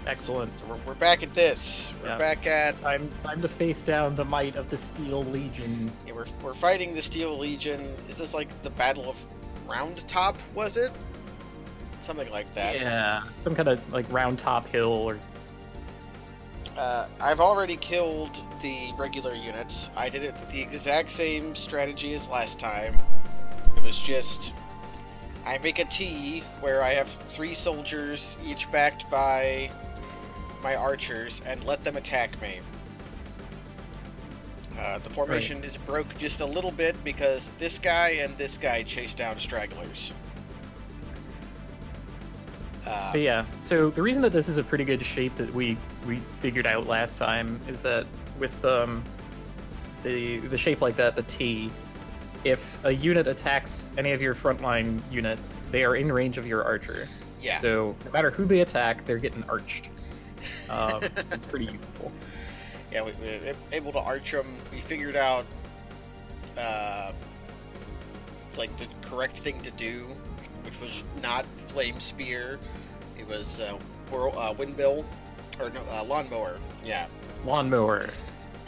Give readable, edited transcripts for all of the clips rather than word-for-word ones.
Excellent. So we're back at this. We're back at... Time to face down the might of the Steel Legion. Yeah, we're fighting the Steel Legion. Is this like the Battle of Round Top, was it? Something like that. Yeah, some kind of like Round Top Hill or... I've already killed the regular units. I did it the exact same strategy as last time. It was just... I make a T where I have 3 soldiers, each backed by my archers, and let them attack me. The formation is broke just a little bit because this guy and this guy chase down stragglers. But yeah, so the reason that this is a pretty good shape that we figured out last time is that with the shape like that, the T, if a unit attacks any of your frontline units, they are in range of your archer. Yeah. So no matter who they attack, they're getting arched. It's pretty useful. Yeah, we were able to arch them. We figured out like the correct thing to do, which was not flame spear. It was windmill, or no, lawnmower. Yeah. Lawnmower.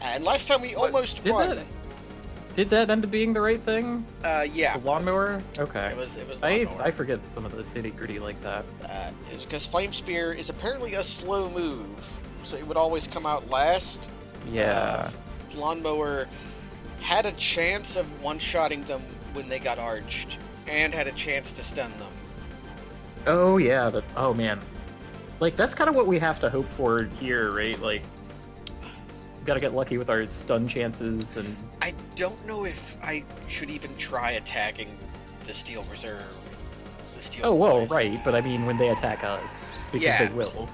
And last time we almost won. Did that end up being the right thing? Yeah. The lawnmower? Okay. It was lawnmower. I forget some of the nitty-gritty like that. It's because flame spear is apparently a slow move, so it would always come out last. Yeah. Lawnmower had a chance of one-shotting them when they got arched, and had a chance to stun them. Oh yeah, oh man. Like, that's kind of what we have to hope for here, right? Like, we gotta get lucky with our stun chances, and... I don't know if I should even try attacking the Steel Reserve. The Steel Oh, well, boys. right, but I mean when they attack us. Because Yeah. they will.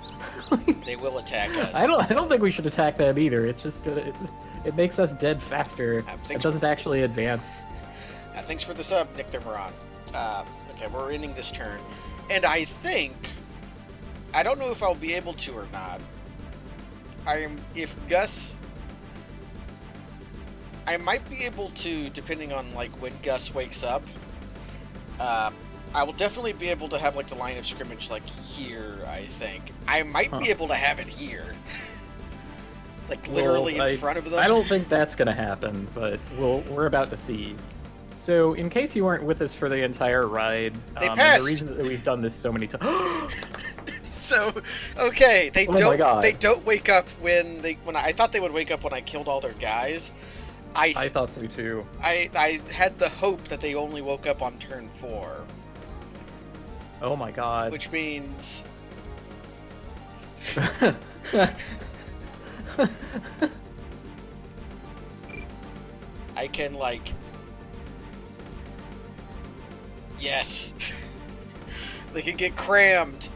They will attack us. I don't think we should attack them either. It's just it makes us dead faster. It doesn't actually advance. Thanks for the sub, Nick Thermeron. Okay, we're ending this turn. And I think... I don't know if I'll be able to or not. If Gus... I might be able to, depending on like when Gus wakes up. I will definitely be able to have like the line of scrimmage like here, I think. I might be able to have it here. It's like literally in front of them. I don't think that's gonna happen, but we're about to see. So, in case you weren't with us for the entire ride, passed. And the reason that we've done this so many times. So, okay, they God. They don't wake up when I thought they would wake up when I killed all their guys. I thought so too. I had the hope that they only woke up on turn 4. Oh my god. Which means... I can, like... Yes! They can get crammed!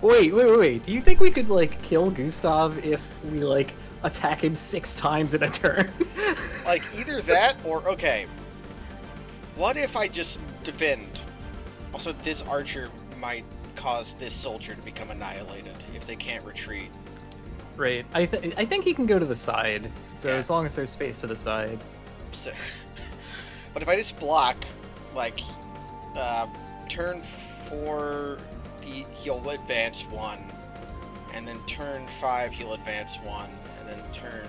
Wait. Do you think we could, like, kill Gustav if we, like, attack him 6 times in a turn? Like, either that, or, okay. What if I just defend? Also, this archer might cause this soldier to become annihilated if they can't retreat. Right. I think he can go to the side, so Yeah. as long as there's space to the side. So, but if I just block, like, turn 4, he'll advance 1, and then turn 5, he'll advance 1, and then turn...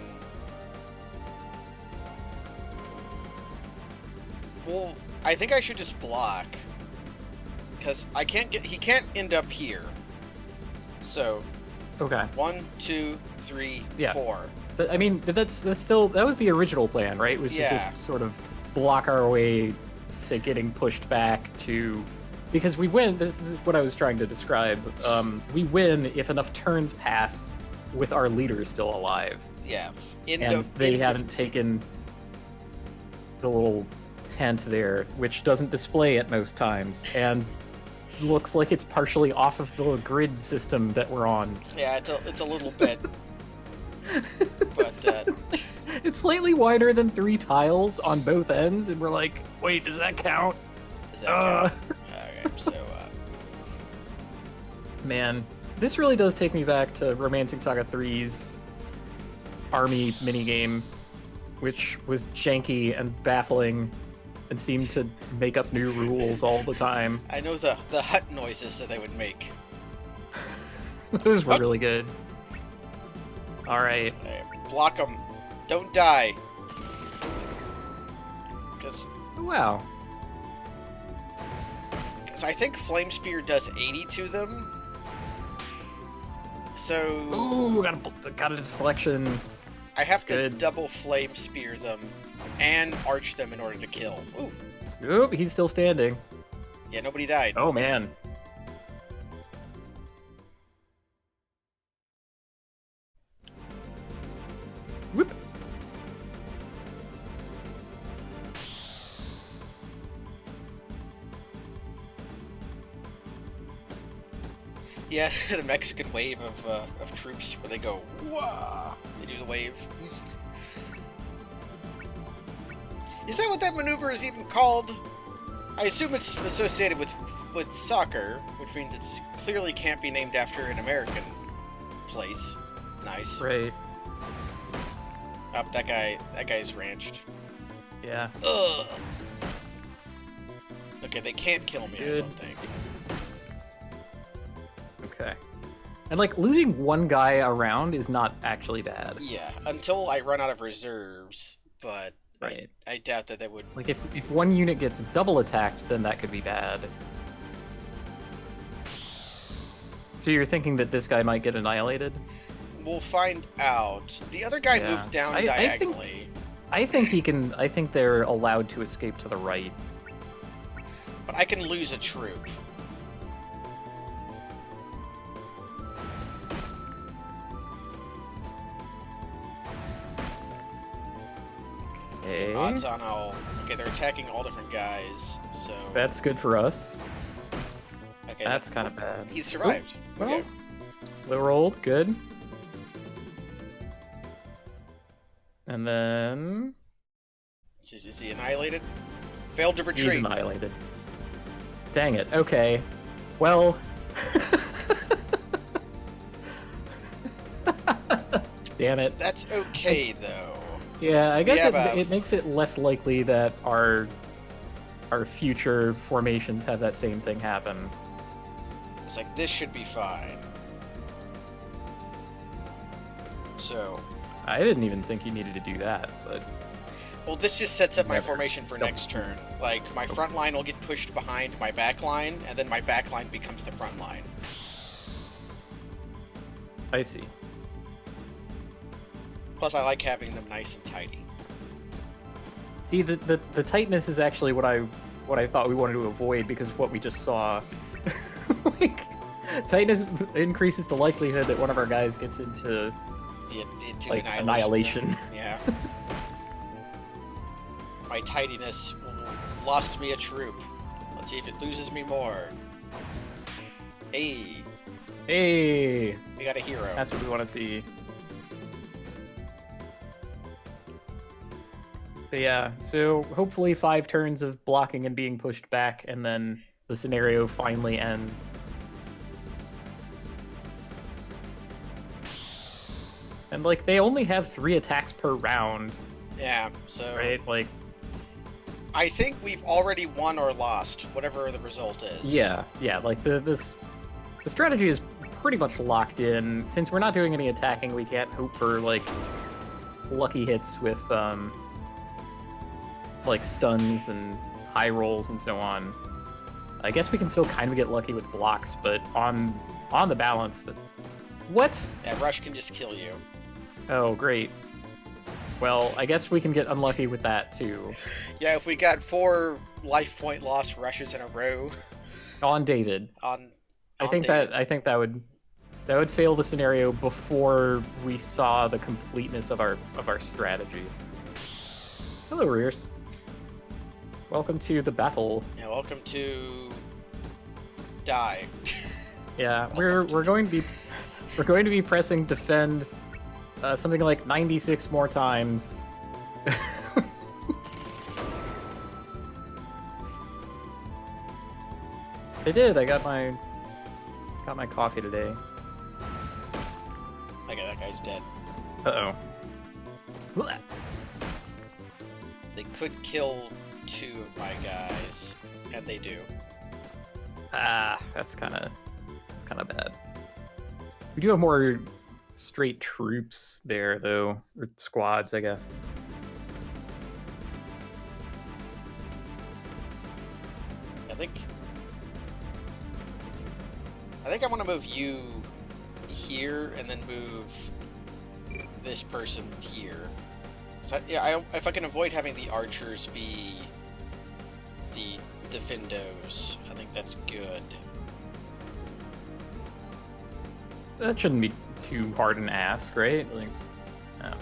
Well, I think I should just block, because he can't end up here. So, Okay. 1, 2, 3, Yeah. 4. I mean, that's still, that was the original plan, right? Was to just sort of block our way to getting pushed back to... Because we win, this is what I was trying to describe, we win if enough turns pass with our leaders still alive. Yeah. They haven't taken the little tent there, which doesn't display at most times, and looks like it's partially off of the grid system that we're on. Yeah, it's a little bit. But it's slightly wider than 3 tiles on both ends, and we're like, wait, does that count? Does that count? Okay, so man, this really does take me back to Romancing Saga 3's army minigame, which was janky and baffling and seemed to make up new rules all the time. I know the hut noises that they would make. Those were really good. All right. Block them. Don't die. Because Wow. I think Flame Spear does 80 to them. So... Ooh, got a deflection. I have to double Flame Spear them and arch them in order to kill. Ooh. Oop, he's still standing. Yeah, nobody died. Oh, man. Whoop. Yeah, the Mexican wave of troops where they go, wah! They do the wave. Is that what that maneuver is even called? I assume it's associated with soccer, which means it clearly can't be named after an American place. Nice. Right. Oh, that guy's ranched. Yeah. Ugh. Okay, they can't kill me, Good. I don't think. Okay. And, like, losing one guy around is not actually bad. Yeah, until I run out of reserves, but Right. I doubt that would... Like, if one unit gets double attacked, then that could be bad. So you're thinking that this guy might get annihilated? We'll find out. The other guy moved down diagonally. I think they're allowed to escape to the right. But I can lose a troop. Okay. Odds on I'll... Okay, they're attacking all different guys, so... That's good for us. Okay, that's kind of bad. He survived. Well, Okay. Well rolled, good. And then... Is he annihilated? Failed to retreat. He's annihilated. Dang it, okay. Well... Damn it. That's okay, though. Yeah, I guess it makes it less likely that our future formations have that same thing happen. It's like, this should be fine. So... I didn't even think you needed to do that, but... Well, this just sets up my formation for next turn. Like, my front line will get pushed behind my back line, and then my back line becomes the front line. I see. Plus, I like having them nice and tidy. See, the tightness is actually what I thought we wanted to avoid because of what we just saw. Like, tightness increases the likelihood that one of our guys gets into like annihilation. Yeah. My tidiness lost me a troop. Let's see if it loses me more. Hey. Hey. We got a hero. That's what we want to see. But yeah, so hopefully 5 turns of blocking and being pushed back, and then the scenario finally ends. And, like, they only have 3 attacks per round. Yeah, so... Right, like... I think we've already won or lost, whatever the result is. Yeah, like, the strategy is pretty much locked in. Since we're not doing any attacking, we can't hope for, like, lucky hits with, like, stuns and high rolls and so on. I guess we can still kind of get lucky with blocks, but on the balance... What? That rush can just kill you. Oh, great. Well, I guess we can get unlucky with that, too. Yeah, if we got 4 life point loss rushes in a row... On David. I think that would fail the scenario before we saw the completeness of our strategy. Hello, Rears. Welcome to the battle. Yeah, welcome to... Die. Yeah, we're going to be pressing defend something like 96 more times. I did. I got my coffee today. Okay, that guy's dead. Uh-oh. They could kill 2 of my guys, and they do. Ah, that's kind of bad. We do have more straight troops there, though, or squads, I guess. I think I want to move you here and then move this person here. So if I can avoid having the archers be the defendos, I think that's good. That shouldn't be too hard an ask, right? Like, no.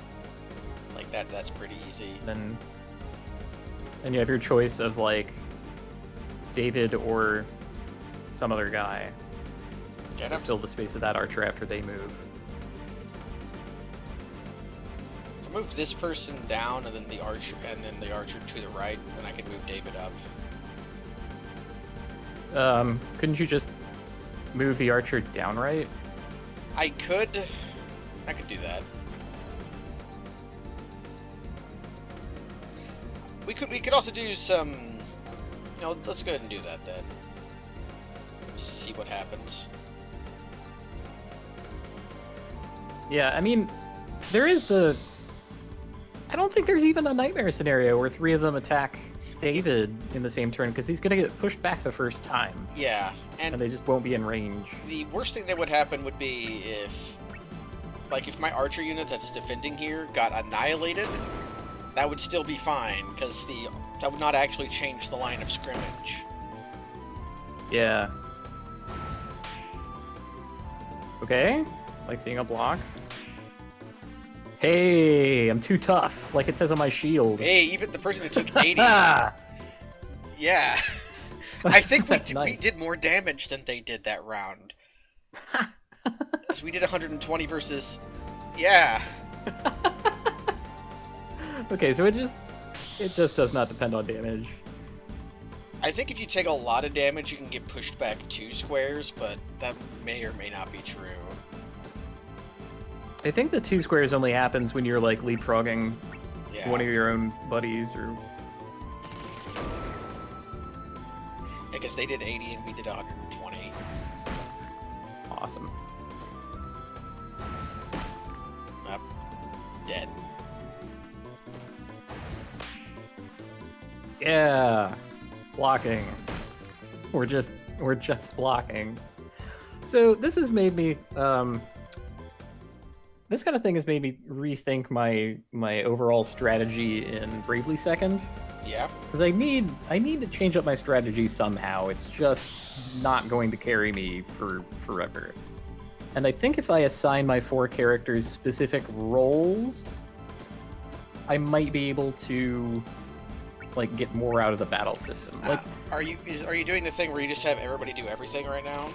Like that's pretty easy. Then you have your choice of like David or some other guy to fill the space of that archer after they move. So move this person down, and then the archer to the right, and then I can move David up. Couldn't you just move the archer down right? I could do that. We could also do some. Let's go ahead and do that then, just to see what happens. Yeah, I mean, there is the. I don't think there's even a nightmare scenario where 3 of them attack David in the same turn, because he's gonna get pushed back the first time. Yeah, and they just won't be in range. The worst thing that would happen would be if my archer unit that's defending here got annihilated. That would still be fine, because that would not actually change the line of scrimmage. Yeah. Okay. Like seeing a block. Hey, I'm too tough, like it says on my shield. Hey, even the person who took 80. Yeah. I think we did more damage than they did that round. So we did 120 versus... Yeah. Okay, so it just does not depend on damage. I think if you take a lot of damage, you can get pushed back 2 squares, but that may or may not be true. I think the 2 squares only happens when you're like leapfrogging one of your own buddies, or... I guess they did 80 and we did 120. Awesome. Dead. Yeah, blocking. We're just blocking. So this has made me this kind of thing has made me rethink my overall strategy in Bravely Second. Yeah. Because I need to change up my strategy somehow. It's just not going to carry me for forever. And I think if I assign my 4 characters specific roles, I might be able to like get more out of the battle system. Like, are you doing the thing where you just have everybody do everything right now?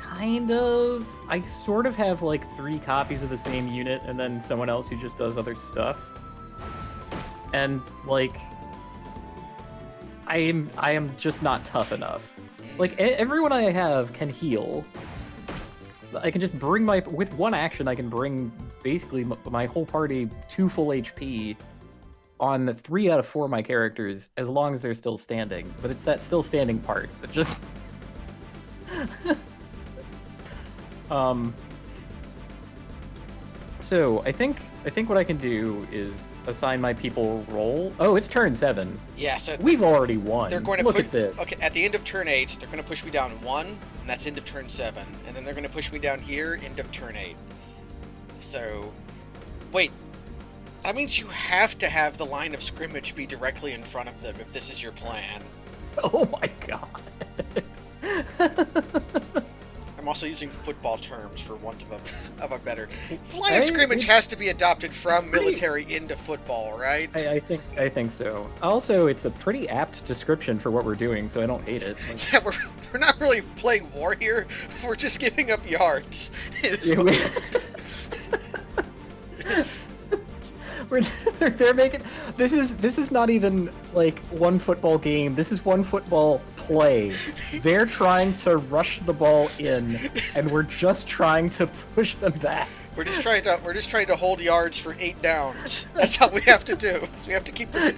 Kind of. I sort of have like 3 copies of the same unit, and then someone else who just does other stuff. And like, I am just not tough enough. Like everyone I have can heal. I can just bring with one action. I can bring basically my whole party to full HP on 3 out of 4 of my characters, as long as they're still standing. But it's that still standing part that just. So I think what I can do is assign my people role. Oh, it's turn 7. Yeah, so we've already won. They're going to look at this. Okay, at the end of turn 8, they're going to push me down 1, and that's end of turn 7, and then they're going to push me down here, end of turn 8. So, wait, that means you have to have the line of scrimmage be directly in front of them if this is your plan. Oh my god. I'm also using football terms for want of a better. Line of scrimmage has to be adopted from military into football, right? I think so. Also, it's a pretty apt description for what we're doing, so I don't hate it. Like... Yeah, we're not really playing war here. We're just giving up yards. They're making this is not even like one football game. This is one football play. They're trying to rush the ball in, and we're just trying to push them back. We're just trying to hold yards for 8 downs. That's all we have to do. So we have to keep the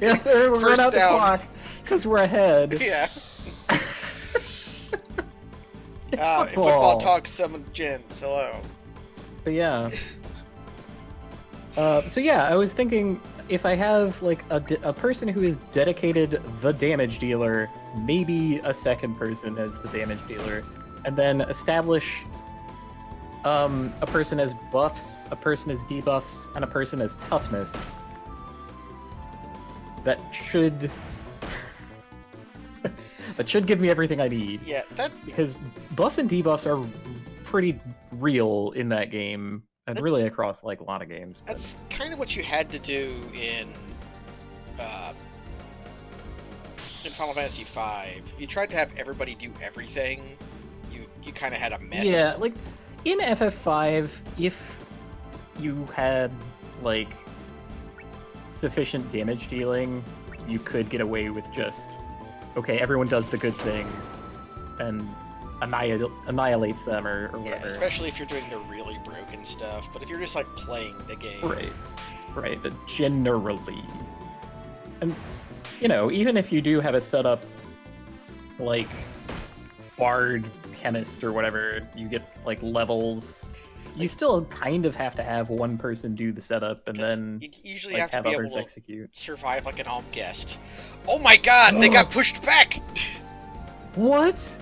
first down because we're ahead. Yeah. Football talk some gens. Hello. But yeah. So yeah, I was thinking if I have like a person who is dedicated the damage dealer, maybe a second person as the damage dealer, and then establish a person as buffs, a person as debuffs, and a person as toughness. That should give me everything I need. Yeah, because buffs and debuffs are pretty real in that game, and really across like a lot of games. That's kind of what you had to do in Final Fantasy V. You tried to have everybody do everything. You kind of had a mess. Yeah, like in FF5, if you had like sufficient damage dealing, you could get away with just okay, everyone does the good thing and annihilates them or whatever. Yeah, especially if you're doing the really broken stuff. But if you're just like playing the game, right, but generally, and you know, even if you do have a setup like Bard, Chemist, or whatever, you get like levels. You still kind of have to have one person do the setup, and then you usually like, have to be others able to execute. Survive like an alm guest. Oh my god, they got pushed back! What?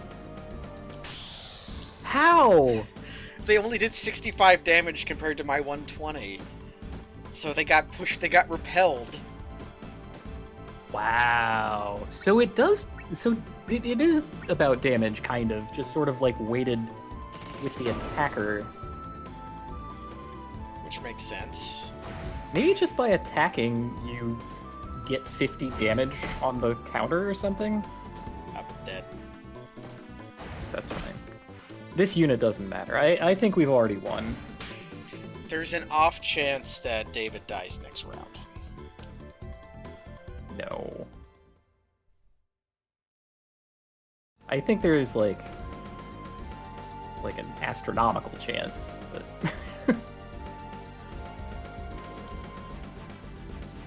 How? They only did 65 damage compared to my 120. So they got pushed, they got repelled. Wow. So it does, so it is about damage, kind of, just sort of like weighted with the attacker. Which makes sense. Maybe just by attacking, you get 50 damage on the counter or something? I'm dead. That's fine. This unit doesn't matter. I think we've already won. There's an off chance that David dies next round. No. I think there's like an astronomical chance, but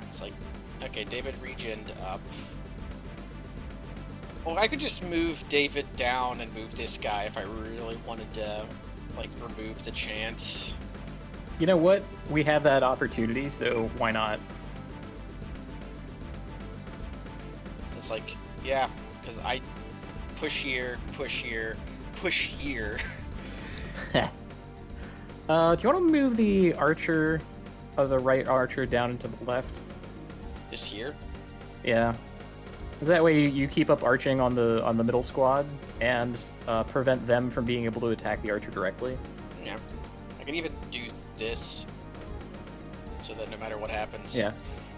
it's like, okay, David regened up. Well, I could just move David down and move this guy if I really wanted to, like, remove the chance. You know what? We have that opportunity, so why not? It's like, yeah, because I push here, push here, push here. Do you want to move the archer, the right archer, down into the left? This here? Yeah. That way you keep up arching on the middle squad and prevent them from being able to attack the archer directly. Yeah. I can even do this so that no matter what happens. Yeah.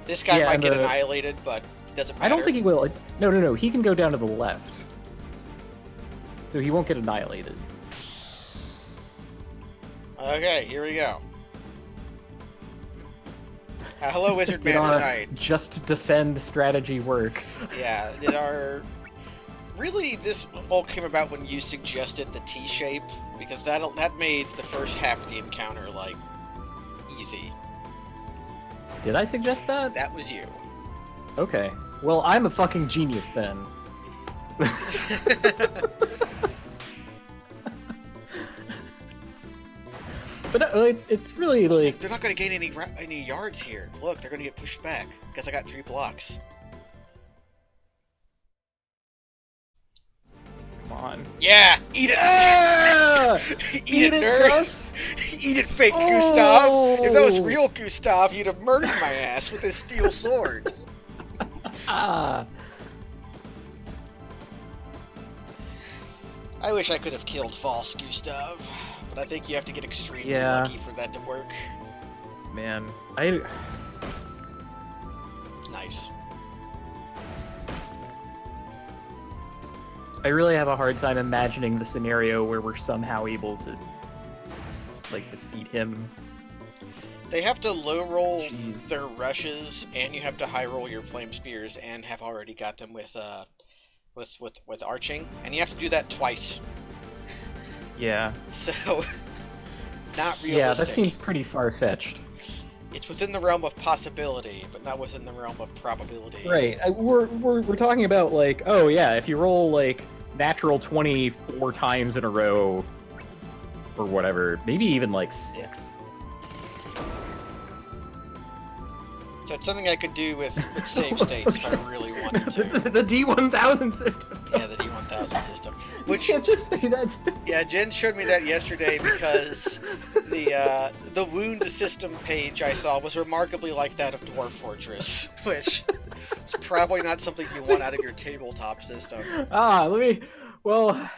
This guy might get annihilated, but it doesn't matter. I don't think he will. No. He can go down to the left. So he won't get annihilated. Okay, here we go. Hello, Wizard Man tonight. Just defend strategy work. Yeah, really, this all came about when you suggested the T-shape, because that made the first half of the encounter, like, easy. Did I suggest that? That was you. Okay. Well, I'm a fucking genius then. But it's really like... They're not going to gain any yards here. Look, they're going to get pushed back, because I got 3 blocks. Come on. Yeah! Eat it! Ah! Eat it, nerd! Eat it, fake Gustav! If that was real Gustav, you'd have murdered my ass with his steel sword. Ah. I wish I could have killed false Gustav. But I think you have to get extremely lucky for that to work. Man, Nice. I really have a hard time imagining the scenario where we're somehow able to, like, defeat him. They have to low roll their rushes, and you have to high roll your flame spears, and have already got them with arching, and you have to do that twice. Yeah. So, not realistic. Yeah, that seems pretty far-fetched. It's within the realm of possibility, but not within the realm of probability. Right. We're talking about, like, oh yeah, if you roll, like, natural 24 times in a row, or whatever. Maybe even like 6. So it's something I could do with save states if I really wanted to. The D1000 system. Yeah, the D1000 system. Which, you can't just say that. Yeah, Jen showed me that yesterday because the wound system page I saw was remarkably like that of Dwarf Fortress, which is probably not something you want out of your tabletop system. Well,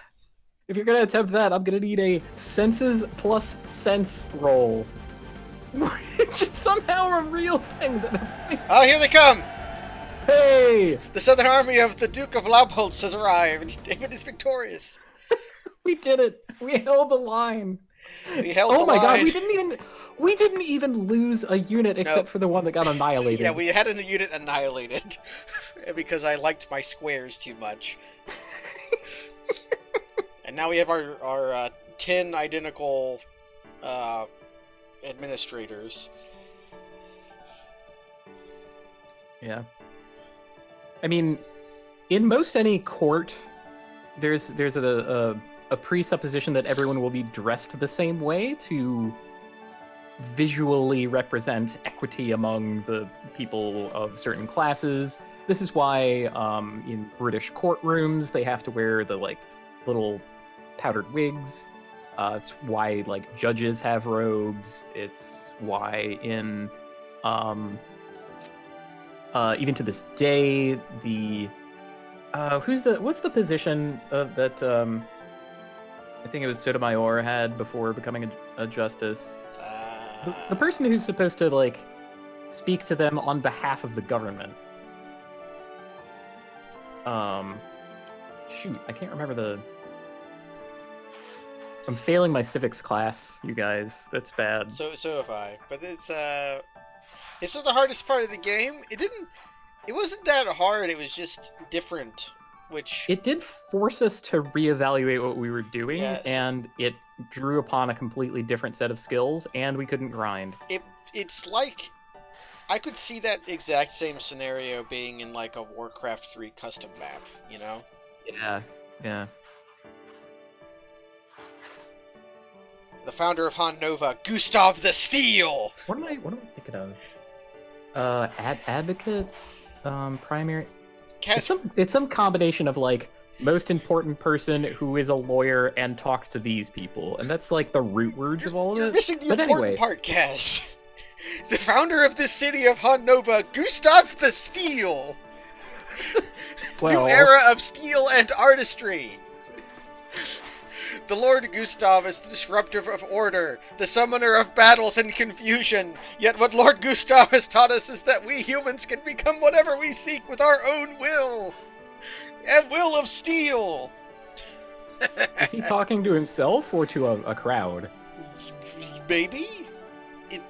if you're gonna attempt that, I'm gonna need a senses plus sense roll. Which is somehow a real thing. Oh, here they come! Hey! The Southern Army of the Duke of Laubholz has arrived. David is victorious. We did it. We held the line. We held the line. Oh my god, we didn't even lose a unit except for the one that got annihilated. Yeah, we had a unit annihilated because I liked my squares too much. And now we have our 10 identical administrators. Yeah. I mean, in most any court, there's a presupposition that everyone will be dressed the same way to visually represent equity among the people of certain classes. This is why in British courtrooms they have to wear the like little powdered wigs. It's why like judges have robes. It's why in even to this day what's the position that I think it was Sotomayor had before becoming a justice. The person who's supposed to like speak to them on behalf of the government. Shoot, I can't remember I'm failing my civics class, you guys. That's bad. So have I. But this was the hardest part of the game. It wasn't that hard, it was just different. Which it did force us to reevaluate what we were doing, yes. And it drew upon a completely different set of skills, and we couldn't grind. It's like I could see that exact same scenario being in like a Warcraft 3 custom map, you know? Yeah. The founder of Han Nova, Gustav the Steel. What am I thinking of? Advocate, primary. It's some combination of like most important person who is a lawyer and talks to these people, and that's like the root words of all of it. You're missing the important part, Kaz. The founder of the city of Han Nova, Gustav the Steel. New era of steel and artistry. The Lord Gustav is the disruptor of order, the summoner of battles and confusion. Yet what Lord Gustav has taught us is that we humans can become whatever we seek with our own will. And will of steel. Is he talking to himself or to a crowd? Maybe?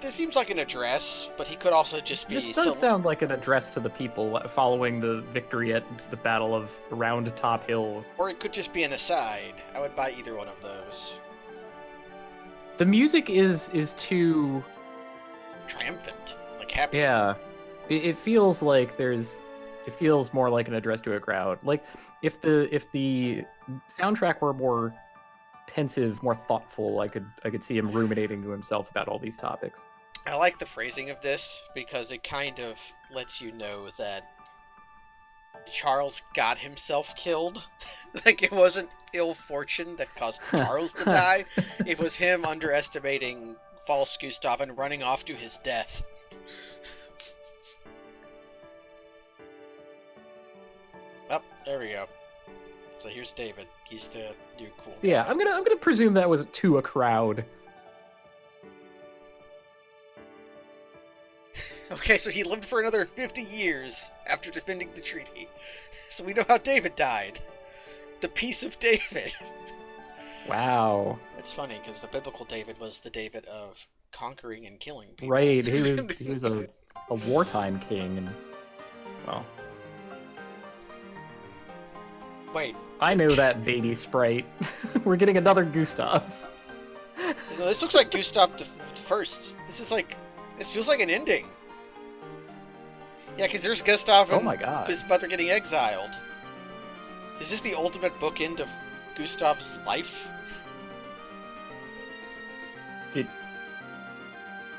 This seems like an address, but he could also just be... This does sound like an address to the people following the victory at the Battle of Round Top Hill. Or it could just be an aside. I would buy either one of those. The music is too... triumphant. Like happy. Yeah. It feels like there's... It feels more like an address to a crowd. Like, if the soundtrack were more pensive, more thoughtful, I could see him ruminating to himself about all these topics. I like the phrasing of this because it kind of lets you know that Charles got himself killed. Like, it wasn't ill fortune that caused Charles to die. It was him underestimating false Gustav and running off to his death. Oh, there we go. So here's David. He's the new cool guy. Yeah, I'm gonna presume that was to a crowd. Okay, so he lived for another 50 years after defending the treaty. So we know how David died. The Peace of David. Wow. It's funny, because the biblical David was the David of conquering and killing people. Right, he was a wartime king, and, well... Wait. I know that baby sprite. We're getting another Gustav. This looks like Gustav the First. This feels like an ending. Yeah, because there's Gustav and oh my God. his brother getting exiled. Is this the ultimate bookend of Gustav's life?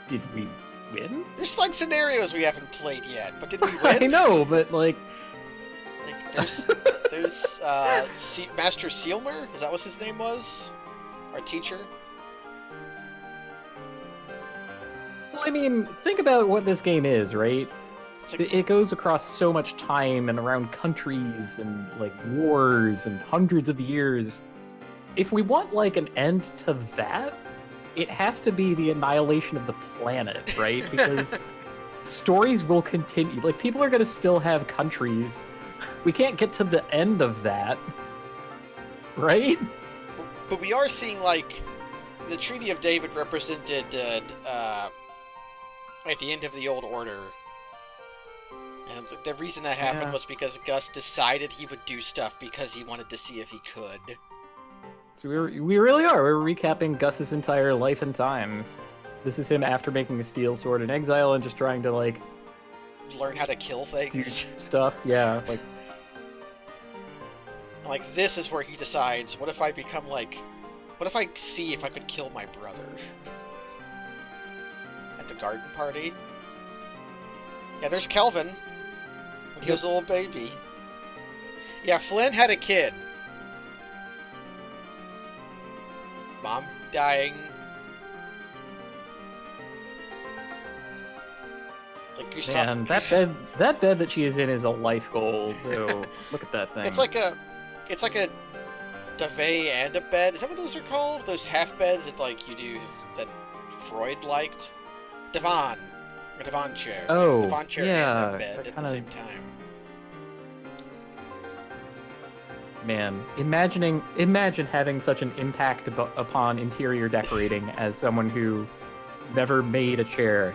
Did we win? There's like scenarios we haven't played yet, but did we win? I know, but like there's Master Sealmer? Is that what his name was? Our teacher? Well, I mean, think about what this game is, right? Like, it goes across so much time and around countries and like wars and hundreds of years. If we want like an end to that, it has to be the annihilation of the planet, right? Because stories will continue. Like, people are going to still have countries. We can't get to the end of that, right? But we are seeing, like, the Treaty of David represented at the end of the Old Order. And the reason that happened was because Gus decided he would do stuff because he wanted to see if he could. So we really are. We're recapping Gus's entire life and times. This is him after making a steel sword in exile and just trying to, like... learn how to kill things. Stuff, yeah. Like, this is where he decides, what if I become, like... What if I see if I could kill my brother? At the garden party? Yeah, there's Kelvin. When he was a little baby. Yeah, Flynn had a kid. Mom dying. Like Gustav. Man, that bed that she is in is a life goal. So look at that thing. It's like a duvet and a bed. Is that what those are called? Those half beds that like you do that Freud liked. Divan, a divan chair. Oh, the divan chair yeah, and a bed at the same time. Man, imagine having such an impact upon interior decorating as someone who never made a chair.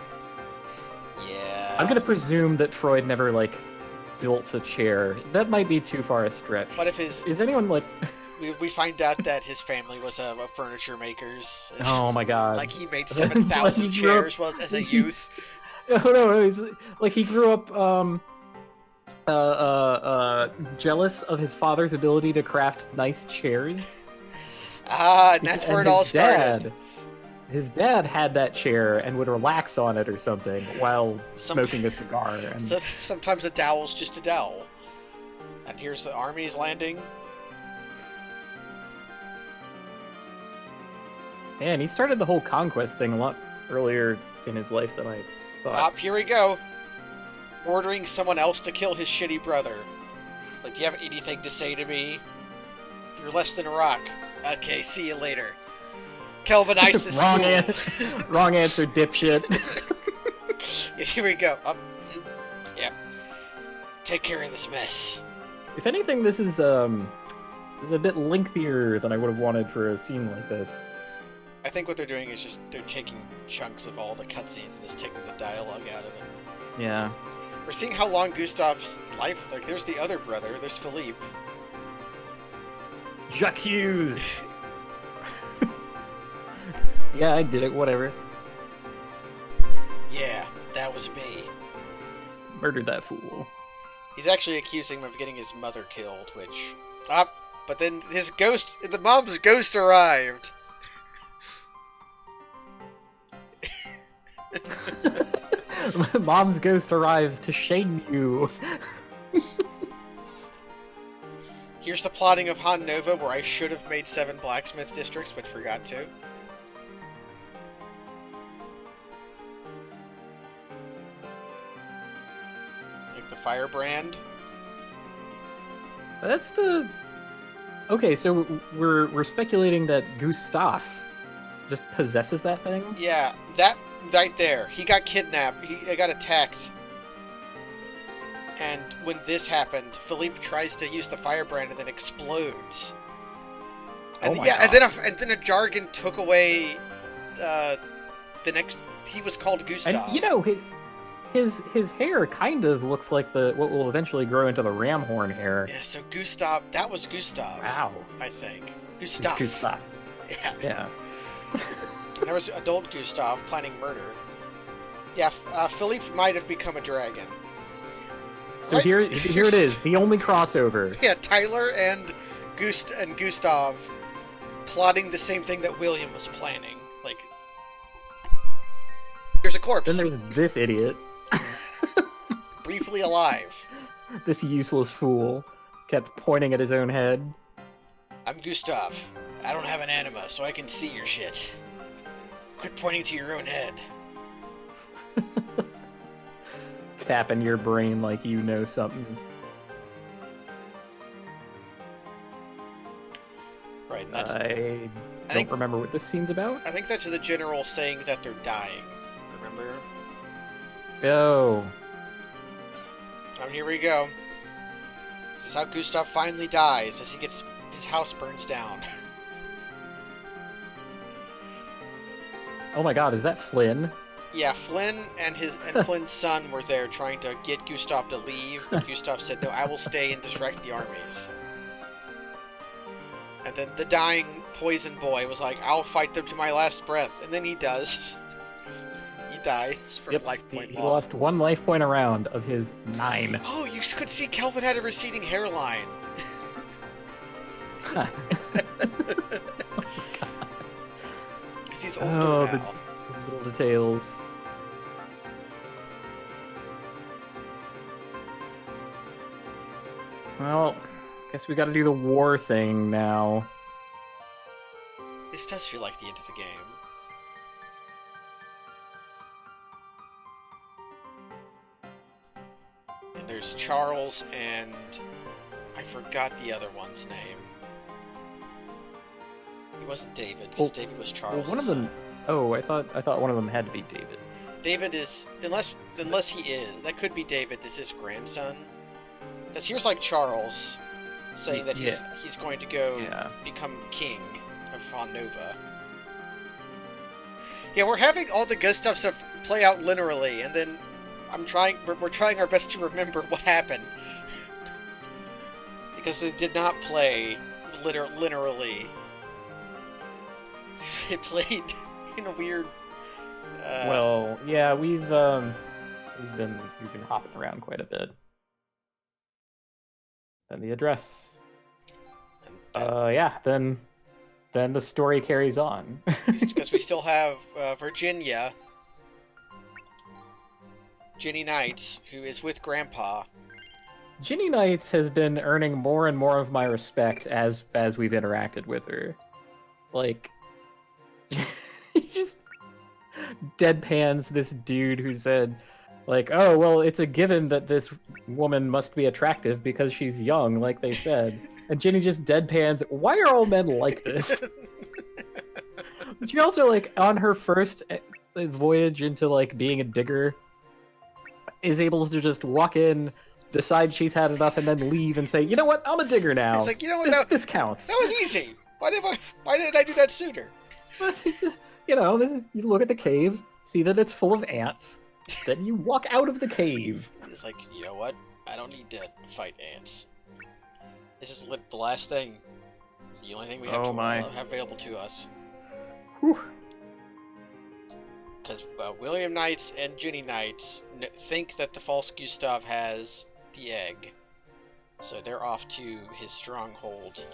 Yeah. I'm gonna presume that Freud never like built a chair. That might be too far a stretch. What if is anyone like? we find out that his family was a furniture makers. Oh my god! Like he made 7,000 chairs as a youth. No, like he grew up jealous of his father's ability to craft nice chairs. And that's where it all started. His dad had that chair and would relax on it or something while smoking a cigar. And... sometimes a dowel's just a dowel. And here's the armies landing. Man, he started the whole conquest thing a lot earlier in his life than I thought. Here we go. Ordering someone else to kill his shitty brother. Like, do you have anything to say to me? You're less than a rock. Okay, see you later. Kelvinize this fool. Wrong answer, dipshit. Yeah, here we go. Yep. Take care of this mess. If anything, this is a bit lengthier than I would have wanted for a scene like this. I think what they're doing is just they're taking chunks of all the cutscenes and just taking the dialogue out of it. Yeah. We're seeing how long Gustav's life... Like, there's the other brother. There's Philippe. Jacques Hughes! Yeah, I did it. Whatever. Yeah, that was me. Murdered that fool. He's actually accusing him of getting his mother killed, which... but then the mom's ghost arrived. Mom's ghost arrives to shame you. Here's the plotting of Han Nova, where I should have made 7 blacksmith districts, but forgot to. Like the firebrand. That's the... Okay, so we're speculating that Gustav just possesses that thing? Yeah, that right there. He got kidnapped. He got attacked. And when this happened, Philippe tries to use the firebrand and then explodes. And and then a jargon took away the next. He was called Gustav. And you know, his hair kind of looks like what will eventually grow into the ram horn hair. Yeah, so Gustav, that was Gustav. Wow. I think. Gustav. Yeah. Yeah. There was adult Gustav planning murder. Yeah, Philippe might have become a dragon. So right? here it is, the only crossover. Yeah, Tyler and Gustav plotting the same thing that William was planning. Like, there's a corpse. Then there's this idiot. Briefly alive. This useless fool kept pointing at his own head. I'm Gustav. I don't have an anima, so I can see your shit. Quit pointing to your own head. Tapping your brain like you know something. Right, and that's... I don't remember what this scene's about. I think that's the general saying that they're dying. Remember? Oh. Oh, here we go. This is how Gustav finally dies, as his house burns down. Oh my god, is that Flynn? Yeah, Flynn and Flynn's son were there trying to get Gustav to leave, but Gustav said, no, I will stay and distract the armies. And then the dying poison boy was like, I'll fight them to my last breath. And then he does. He dies from life point he loss. lost 1 life point around of his 9. Oh, you could see Kelvin had a receding hairline. Because he's older now. The little details. Well, guess we gotta do the war thing now. This does feel like the end of the game. And there's Charles and... I forgot the other one's name. He wasn't David, because David was Charles. Well, one of them... Oh, I thought one of them had to be David. David is... Unless he is. That could be David, is his grandson. Because here's like Charles saying that he's going to go become king of Von Nova. Yeah, we're having all the Gustav stuff play out linearly, and then we're trying our best to remember what happened. Because they did not play linearly. It played in a weird... well, yeah, we've been hopping around quite a bit. Then the address. Then the story carries on. Because we still have Virginia, Ginny Knights, who is with Grandpa. Ginny Knights has been earning more and more of my respect as we've interacted with her. Like, he just deadpans this dude who said, like, oh, well, it's a given that this woman must be attractive because she's young, like they said. And Ginny just deadpans, why are all men like this? She also, like, on her first voyage into, like, being a digger, is able to just walk in, decide she's had enough, and then leave and say, you know what, I'm a digger now. It's like, you know what, this counts. That was easy. Why didn't I do that sooner? You know, you look at the cave, see that it's full of ants, then you walk out of the cave. It's like, you know what? I don't need to fight ants. This is the last thing. It's the only thing we have have available to us. Because William Knights and Ginny Knights think that the false Gustav has the egg. So they're off to his stronghold.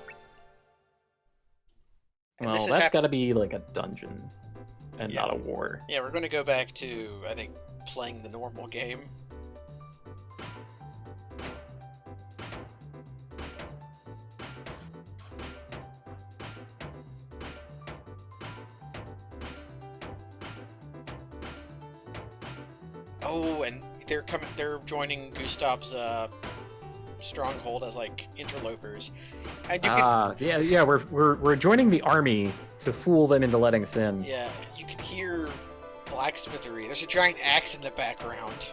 And well, that's gotta be like a dungeon, and not a war. Yeah, we're gonna go back to, I think, playing the normal game. Oh, and they're joining Gustav's stronghold as like interlopers. And you yeah, we're joining the army to fool them into letting us in. Yeah, you can hear blacksmithery. There's a giant axe in the background.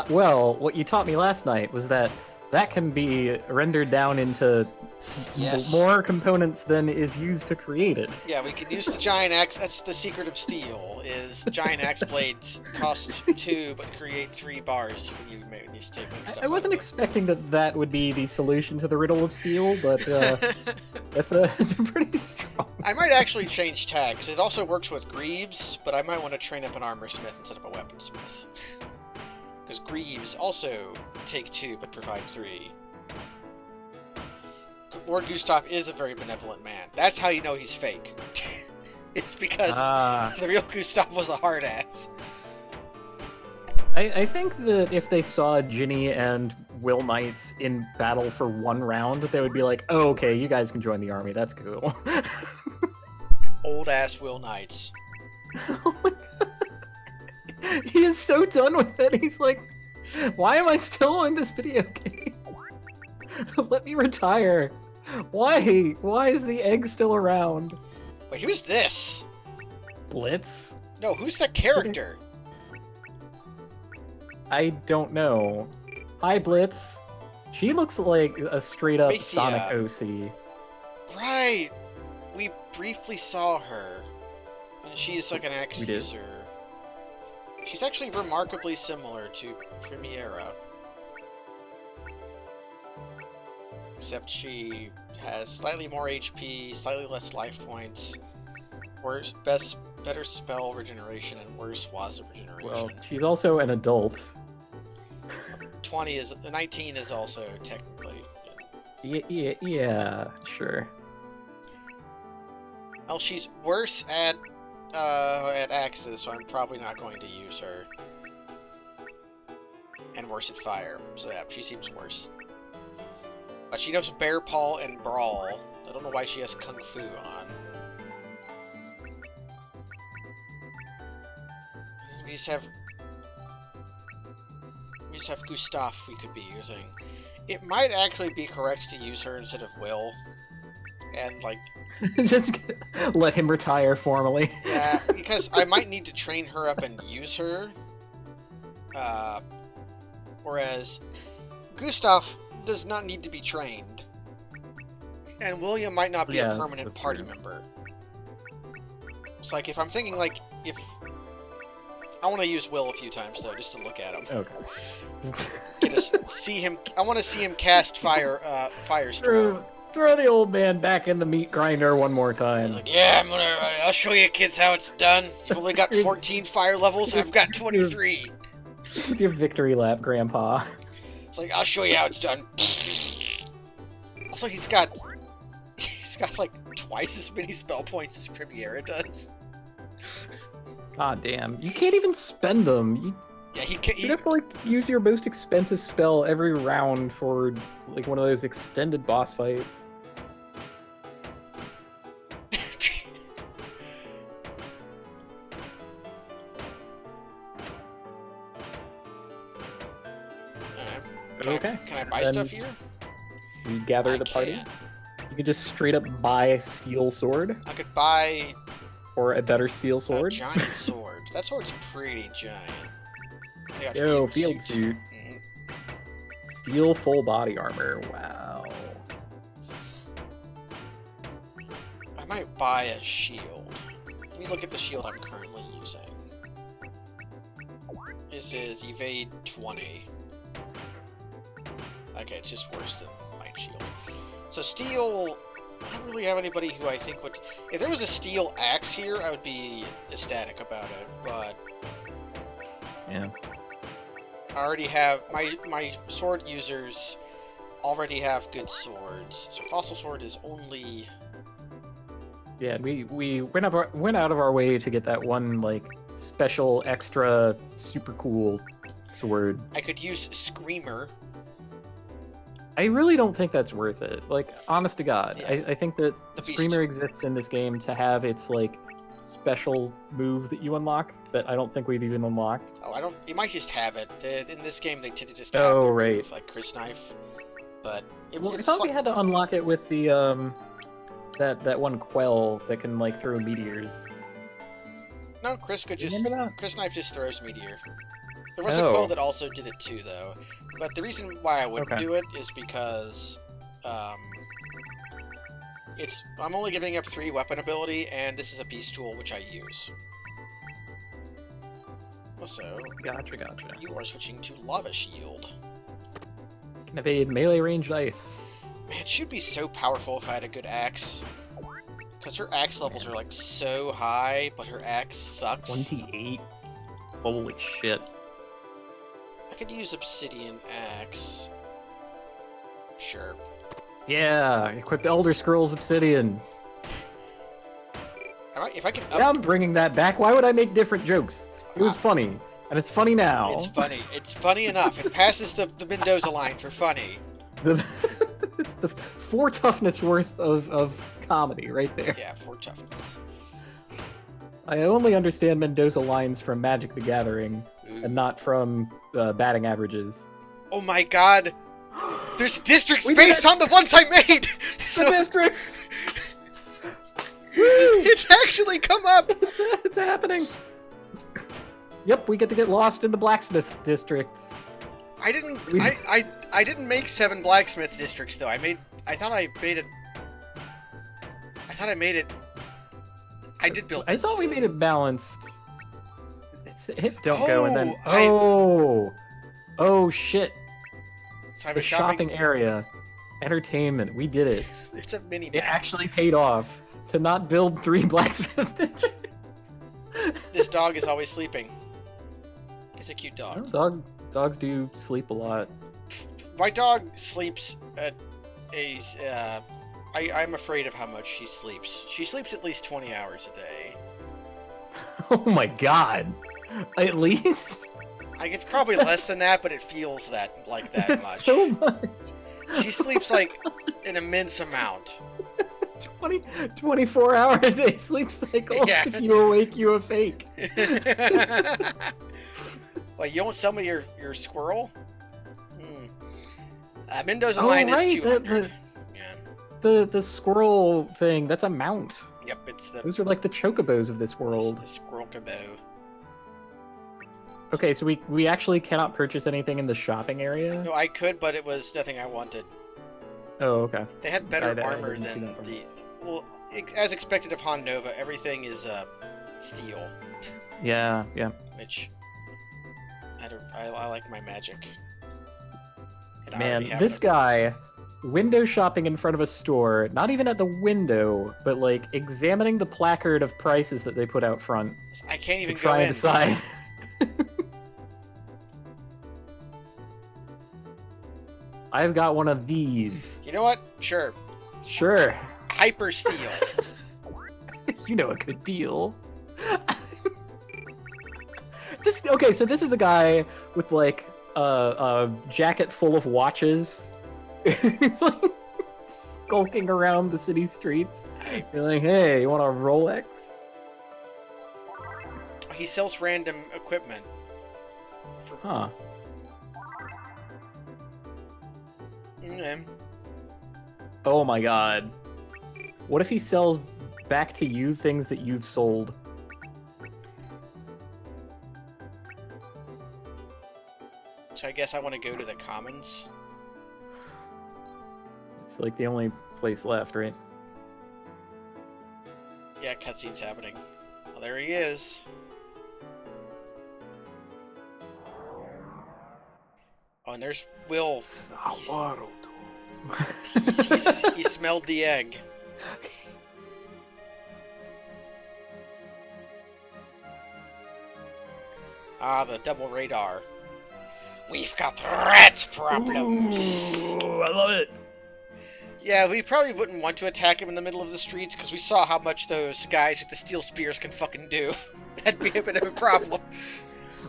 Well, what you taught me last night was that can be rendered down into more components than is used to create it. Yeah, we can use the giant axe. That's the secret of steel, is giant axe blades cost 2 but create 3 bars when you make stuff. I wasn't expecting that would be the solution to the riddle of steel, but it's a pretty strong... I might actually change tags. It also works with greaves, but I might want to train up an armor smith instead of a weaponsmith. Because Greaves also take 2 but provide 3. Lord Gustav is a very benevolent man. That's how you know he's fake. It's because the real Gustav was a hard ass. I think that if they saw Ginny and Will Knights in battle for 1 round, they would be like, oh, okay, you guys can join the army. That's cool. Old ass Will Knights. Oh my God. He is so done with it. He's like, why am I still in this video game? Let me retire. Why? Why is the egg still around? Wait, who's this? Blitz? No, who's the character? I don't know. Hi, Blitz. She looks like a straight-up Sonic OC. Right. We briefly saw her. And she is like an axe user. She's actually remarkably similar to Primera. Except she has slightly more HP, slightly less life points, better spell regeneration, and worse Waza regeneration. Well, she's also an adult. 19 is also technically. Yeah, sure. Well, she's worse at axes, so I'm probably not going to use her. And worse at fire, so yeah, she seems worse. But she knows Bear Paw and Brawl. I don't know why she has Kung Fu on. We just have Gustav we could be using. It might actually be correct to use her instead of Will. And, like... Just let him retire formally. Yeah, because I might need to train her up and use her. Whereas Gustav does not need to be trained. And William might not be a permanent party member. So, like, if I'm thinking, like, if... I want to use Will a few times, though, just to look at him. Okay. I want to see him cast Firestorm. Throw the old man back in the meat grinder one more time. He's like, yeah, I'll show you kids how it's done. You've only got 14 fire levels, I've got 23. It's your victory lap, Grandpa. It's like, I'll show you how it's done. Also, he's got like twice as many spell points as Primera does. God damn. You can't even spend them. You have to, like, use your most expensive spell every round for, like, one of those extended boss fights. Can I buy stuff here? You gather the party. You could just straight up buy a steel sword. I could buy... Or a better steel sword. A giant sword. That sword's pretty giant. Yo, field suit. Steel full body armor. Wow. I might buy a shield. Let me look at the shield I'm currently using. This is evade 20. Okay, it's just worse than my shield. So steel... I don't really have anybody who I think would... If there was a steel axe here, I would be ecstatic about it, but... Yeah. I already have... My sword users already have good swords. So Fossil Sword is only... Yeah, we went out of our way to get that one, like, special, extra, super cool sword. I could use Screamer. I really don't think that's worth it. Like, honest to God, yeah. I think that Screamer exists in this game to have its, like, special move that you unlock that I don't think we've even unlocked. Oh, I don't... You might just have it. In this game, they tend to just have the move, like Chris Knife. But... I thought we had to unlock it with the, that one quell that can, like, throw meteors. No, Chris could just... Remember that? Chris Knife just throws meteor. There was a quell that also did it too, though. But the reason why I wouldn't do it is because, I'm only giving up 3 weapon ability, and this is a beast tool which I use. Also, Gotcha. You are switching to Lava Shield. Can evade melee ranged ice. Man, she'd be so powerful if I had a good axe. Because her axe levels are, like, so high, but her axe sucks. 28? Holy shit. I could use Obsidian Axe. Sure. Yeah, equip Elder Scrolls Obsidian. If I can Yeah, I'm bringing that back. Why would I make different jokes? It was funny, and it's funny now. It's funny. It's funny enough. It passes the Mendoza line for funny. It's the 4 toughness worth of comedy right there. Yeah, 4 toughness. I only understand Mendoza lines from Magic the Gathering, and not from batting averages. Oh my god! There's districts based on the ones I made! The districts! It's actually come up! It's happening! Yep, we get to get lost in the blacksmith districts. I didn't make 7 blacksmith districts though. I thought I made it. I did build this. I thought we made it balanced. Hit don't go and then oh shit. So I have the a shopping area. Entertainment. We did it. It's a mini map. It actually paid off to not build 3 blacksmith districts. This dog is always sleeping. He's a cute dog. Dogs do sleep a lot. My dog sleeps at a... I'm afraid of how much she sleeps. She sleeps at least 20 hours a day. Oh my god. At least? Like, it's probably less than that, but it feels like that That's much. so much. She sleeps, like, an immense amount. 24 hour a day sleep cycle. Yeah. If you awake, you a fake. Well, you won't sell me your squirrel? Mendoza line is 200. The squirrel thing, that's a mount. Yep, it's the... Those are like the chocobos of this world. The squirrel cabo. Okay, so we actually cannot purchase anything in the shopping area? No, I could, but it was nothing I wanted. Oh, okay. They had better I armor didn't see than that the... Well, as expected of Han Nova, everything is steel. Yeah. Which... I like my magic. And Man, this guy... window shopping in front of a store, not even at the window, but like examining the placard of prices that they put out front. I can't even to go try in. And decide. I've got one of these. You know what? Sure. Sure. Hyper steel. You know a good deal. Okay, so this is a guy with like a jacket full of watches. He's like skulking around the city streets. You're like, hey, you want a Rolex? He sells random equipment. Huh. Oh my god. What if he sells back to you things that you've sold? So I guess I want to go to the commons. It's like the only place left, right? Yeah, cutscene's happening. Well, there he is. Oh, and there's Will. He smelled the egg. Ah, the double radar. We've got rat problems. Ooh, I love it. Yeah, we probably wouldn't want to attack him in the middle of the streets because we saw how much those guys with the steel spears can fucking do. That'd be a bit of a problem.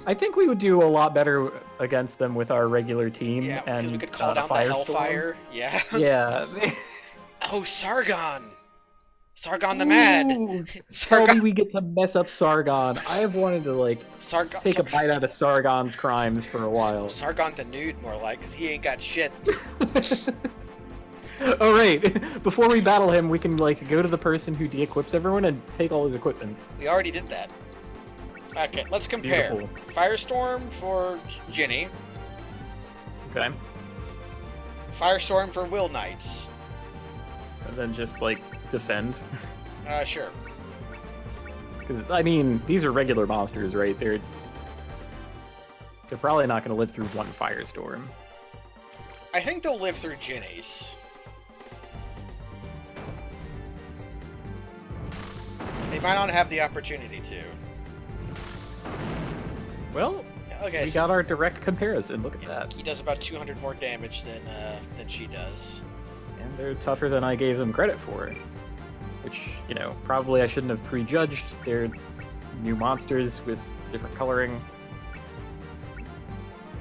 I think we would do a lot better against them with our regular team. Yeah, because and we could call down the Hellfire. Yeah. Yeah. Oh, Sargon! Sargon the Mad! Tell me we get to mess up Sargon. I have wanted to, take a bite out of Sargon's crimes for a while. Sargon the Nude, more like, because he ain't got shit. Oh, right. Before we battle him, we can, go to the person who de-equips everyone and take all his equipment. We already did that. Okay, let's compare. Beautiful. Firestorm for Ginny. Okay. Firestorm for Will Knights. And then just, defend. Sure. Because, I mean, these are regular monsters, right? They're probably not going to live through one firestorm. I think they'll live through Ginny's. They might not have the opportunity to. Well, Okay, we got our direct comparison. Look at that. He does about 200 more damage than she does. And they're tougher than I gave them credit for. Which, you know, probably I shouldn't have prejudged. They're new monsters with different coloring.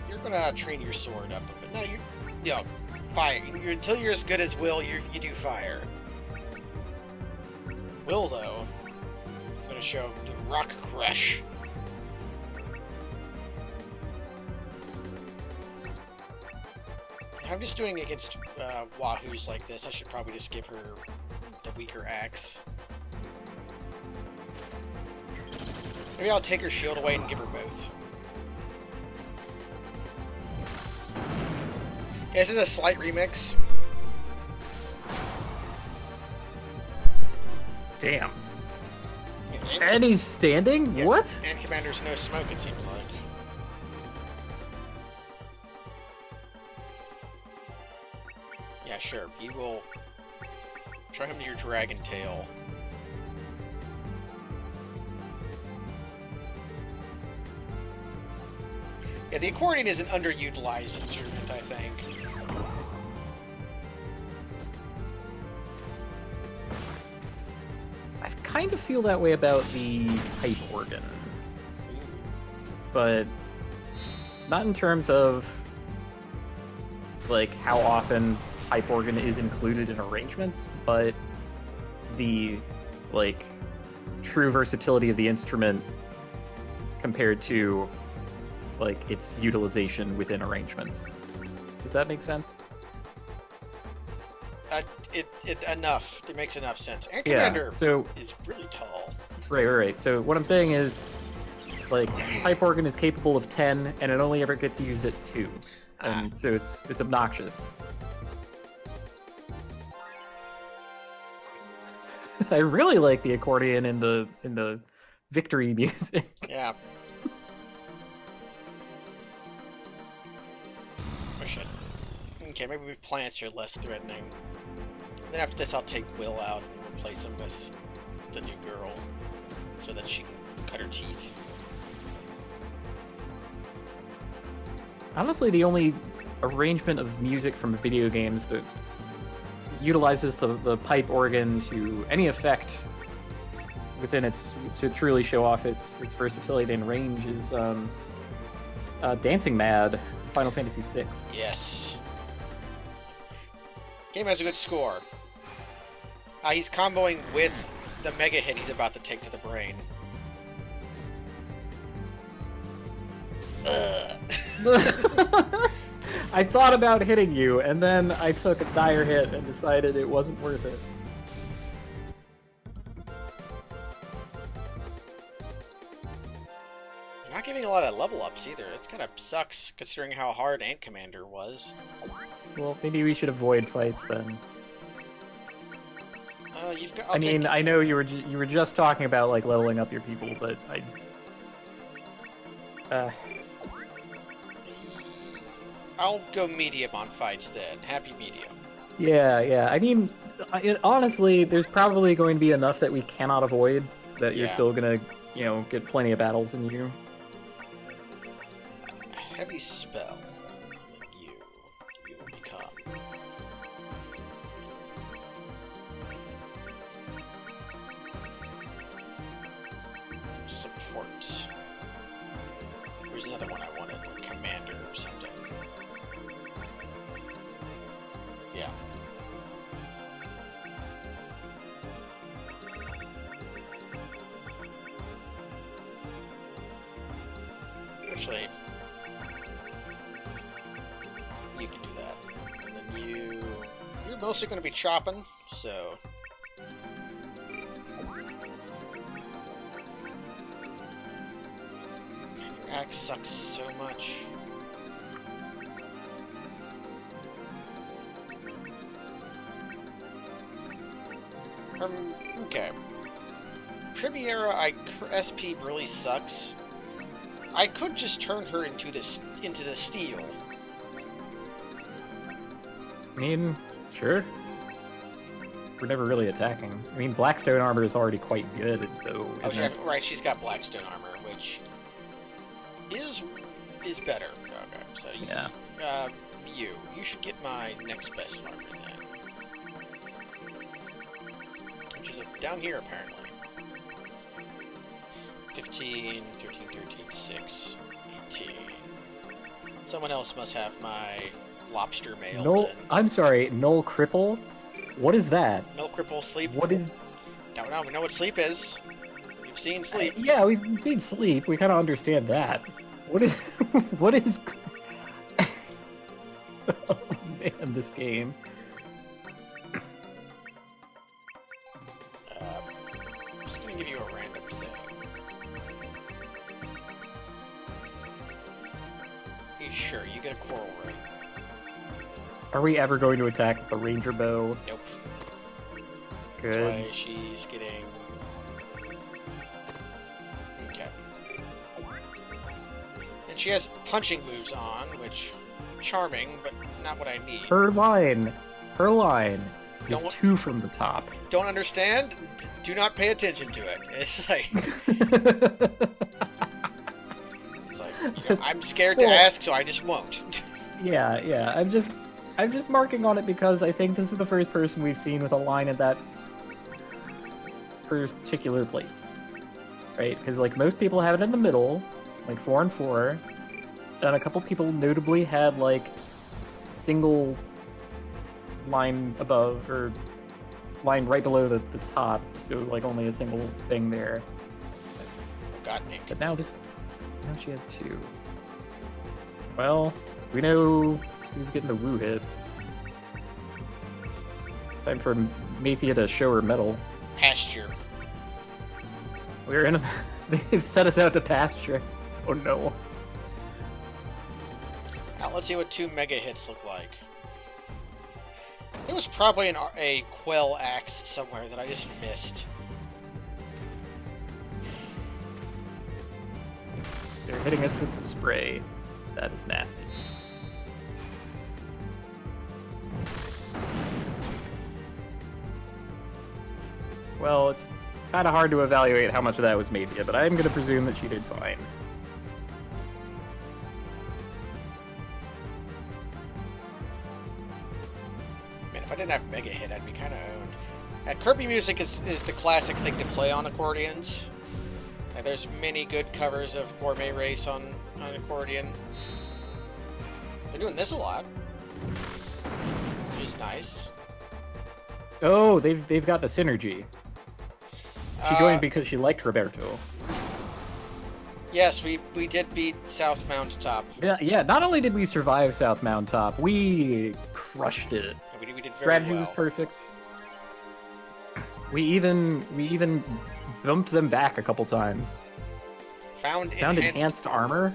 You're gonna train your sword up a bit. No, fire. Until you're as good as Will, you do fire. Will, though, I'm gonna show the Rock Crush. I'm just doing against Wahoos like this. I should probably just give her the weaker axe. Maybe I'll take her shield away and give her both. Yeah, this is a slight remix. Damn. And he's standing? Yeah, what? And Commander's no smoke, it seems like. Yeah, sure. You will try him to your dragon tail. Yeah, the accordion is an underutilized instrument, I think. I kind of feel that way about the pipe organ. But not in terms of like how often pipe organ is included in arrangements, but the like true versatility of the instrument compared to like its utilization within arrangements. Does that make sense? Enough. It makes enough sense. And Commander is really tall. Right. So what I'm saying is, like, pipe organ is capable of 10, and it only ever gets used at 2. And so it's obnoxious. I really like the accordion in the victory music. Yeah. Oh shit. Okay, maybe plants are less threatening. Then after this, I'll take Will out and replace him with the new girl, so that she can cut her teeth. Honestly, the only arrangement of music from video games that utilizes the pipe organ to any effect within its to truly show off its versatility and range is Dancing Mad, Final Fantasy VI. Yes. Game has a good score. He's comboing with the mega hit he's about to take to the brain. I thought about hitting you, and then I took a dire hit and decided it wasn't worth it. You're not giving a lot of level ups either. It kind of sucks considering how hard Ant Commander was. Well, maybe we should avoid fights then. I know you were just talking about like leveling up your people, but I'll go medium on fights then. Happy medium. Yeah. I mean, honestly, there's probably going to be enough that we cannot avoid that you're still gonna, get plenty of battles in you. Heavy spell. You will become. Support. There's another one I wanted, like Commander or something. Yeah. Actually, you can do that. And then you're mostly going to be chopping, so... Your axe sucks so much. Okay. Primiera, SP really sucks. I could just turn her into the steel. I mean, sure. We're never really attacking. I mean, Blackstone armor is already quite good, though. Oh, right, she's got Blackstone armor, which is is better. Okay, so Yeah. you should get my next best armor then. Which is down here, apparently. 15, 13, 13, 6, 18. Someone else must have my lobster mail. Null, I'm sorry, Null Cripple? What is that? Null Cripple sleep? What is... No, we know what sleep is. We've seen sleep. Yeah, we've seen sleep. We kind of understand that. What is... what is... oh, man, this game. I'm just gonna give you a random thing. Hey, sure, you get a coral ring. Are we ever going to attack the ranger bow? Nope. Good. That's why she's getting... Okay. And she has punching moves on, which... charming, but not what I need. Her line is 2 from the top. Don't understand? Do not pay attention to it. It's like... it's like, you know, I'm scared to ask, so I just won't. yeah, I'm just marking on it because I think this is the first person we've seen with a line at that particular place, right? Because like most people have it in the middle, like 4 and 4, and a couple people notably had like single line above or line right below the top, so like only a single thing there. God, Nick. But now she has 2. Well, we know who's getting the woo hits. Time for Mathia to show her mettle. Pasture. We're in a... They've set us out to pasture. Oh no. Now let's see what 2 mega hits look like. There was probably a Quell axe somewhere that I just missed. They're hitting us with the spray. That is nasty. Well, it's kind of hard to evaluate how much of that was Mathia, but I'm going to presume that she did fine. Man, if I didn't have Mega Hit, I'd be kind of owned. Kirby music is the classic thing to play on accordions. There's many good covers of Gourmet Race on accordion. They're doing this a lot, which is nice. Oh, they've got the synergy. She joined because she liked Roberto. Yes, we did beat South Mountaintop. Yeah. Not only did we survive South Mountaintop, we crushed it. We did very Strategy well. was perfect. We even bumped them back a couple times. Found enhanced armor?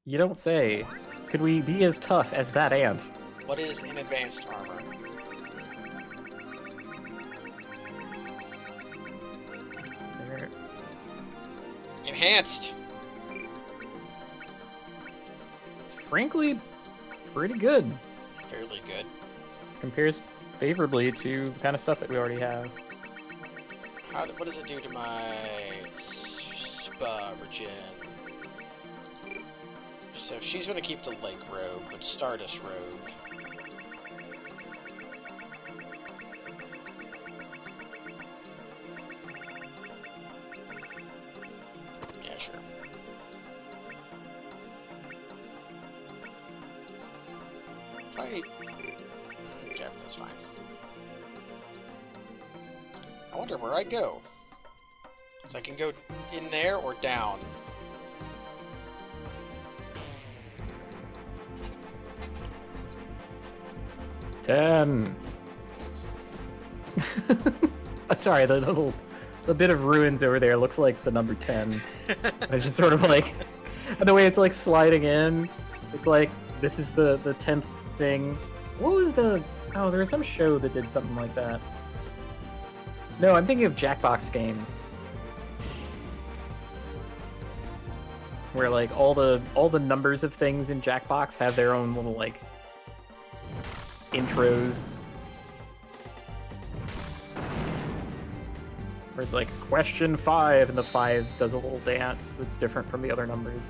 You don't say. Could we be as tough as that ant? What is an advanced armor? There. Enhanced! It's frankly pretty good. Fairly good. Compares favorably to the kind of stuff that we already have. What does it do to my spa regen? So she's going to keep the Lake Robe, but Stardust Robe. Yeah, sure. Okay, that's fine. I wonder where I go. So I can go in there or down. $10. I'm sorry, the bit of ruins over there looks like the number 10. It's just sort of like, and the way it's like sliding in, it's like this is the 10th thing. What was the? Oh, there was some show that did something like that. No, I'm thinking of Jackbox games, where like all the numbers of things in Jackbox have their own little like intros. Where it's like question 5, and the 5 does a little dance that's different from the other numbers.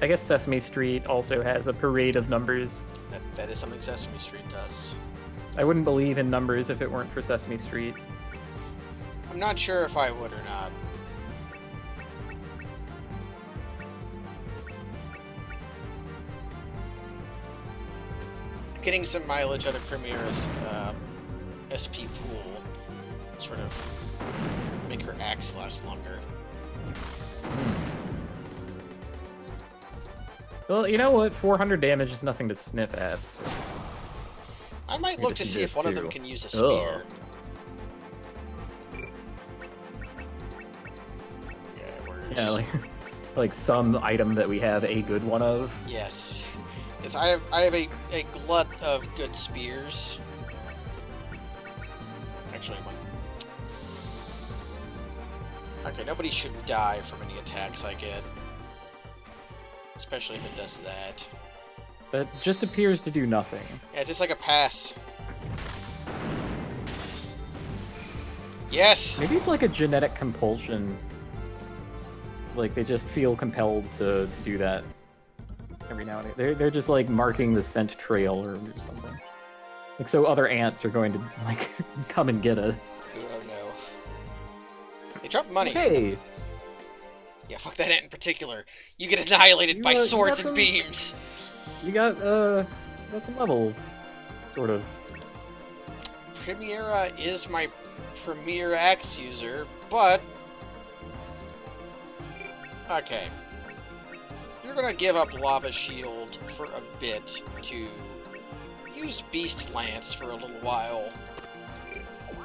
I guess Sesame Street also has a parade of numbers. That is something Sesame Street does. I wouldn't believe in numbers if it weren't for Sesame Street. I'm not sure if I would or not. Getting some mileage out of Premier's SP pool, sort of make her axe last longer. Well, you know what? 400 damage is nothing to sniff at. So. I might look to see if one of them can use a spear. Yeah, like some item that we have a good one of. Yes. Yes, I have a glut of good spears. Actually, one. Okay, nobody should die from any attacks I get. Especially if it does that. That just appears to do nothing. Yeah, just like a pass. Yes! Maybe it's like a genetic compulsion. Like, they just feel compelled to do that every now and then. They're just, like, marking the scent trail or something. Like, so other ants are going to, like, come and get us. Oh, no. They dropped money. Hey! Yeah, fuck that ant in particular. You get annihilated by swords and beams. You got some levels, sort of. Premiera is my premier axe user, but... Okay. You're gonna give up Lava Shield for a bit to use Beast Lance for a little while.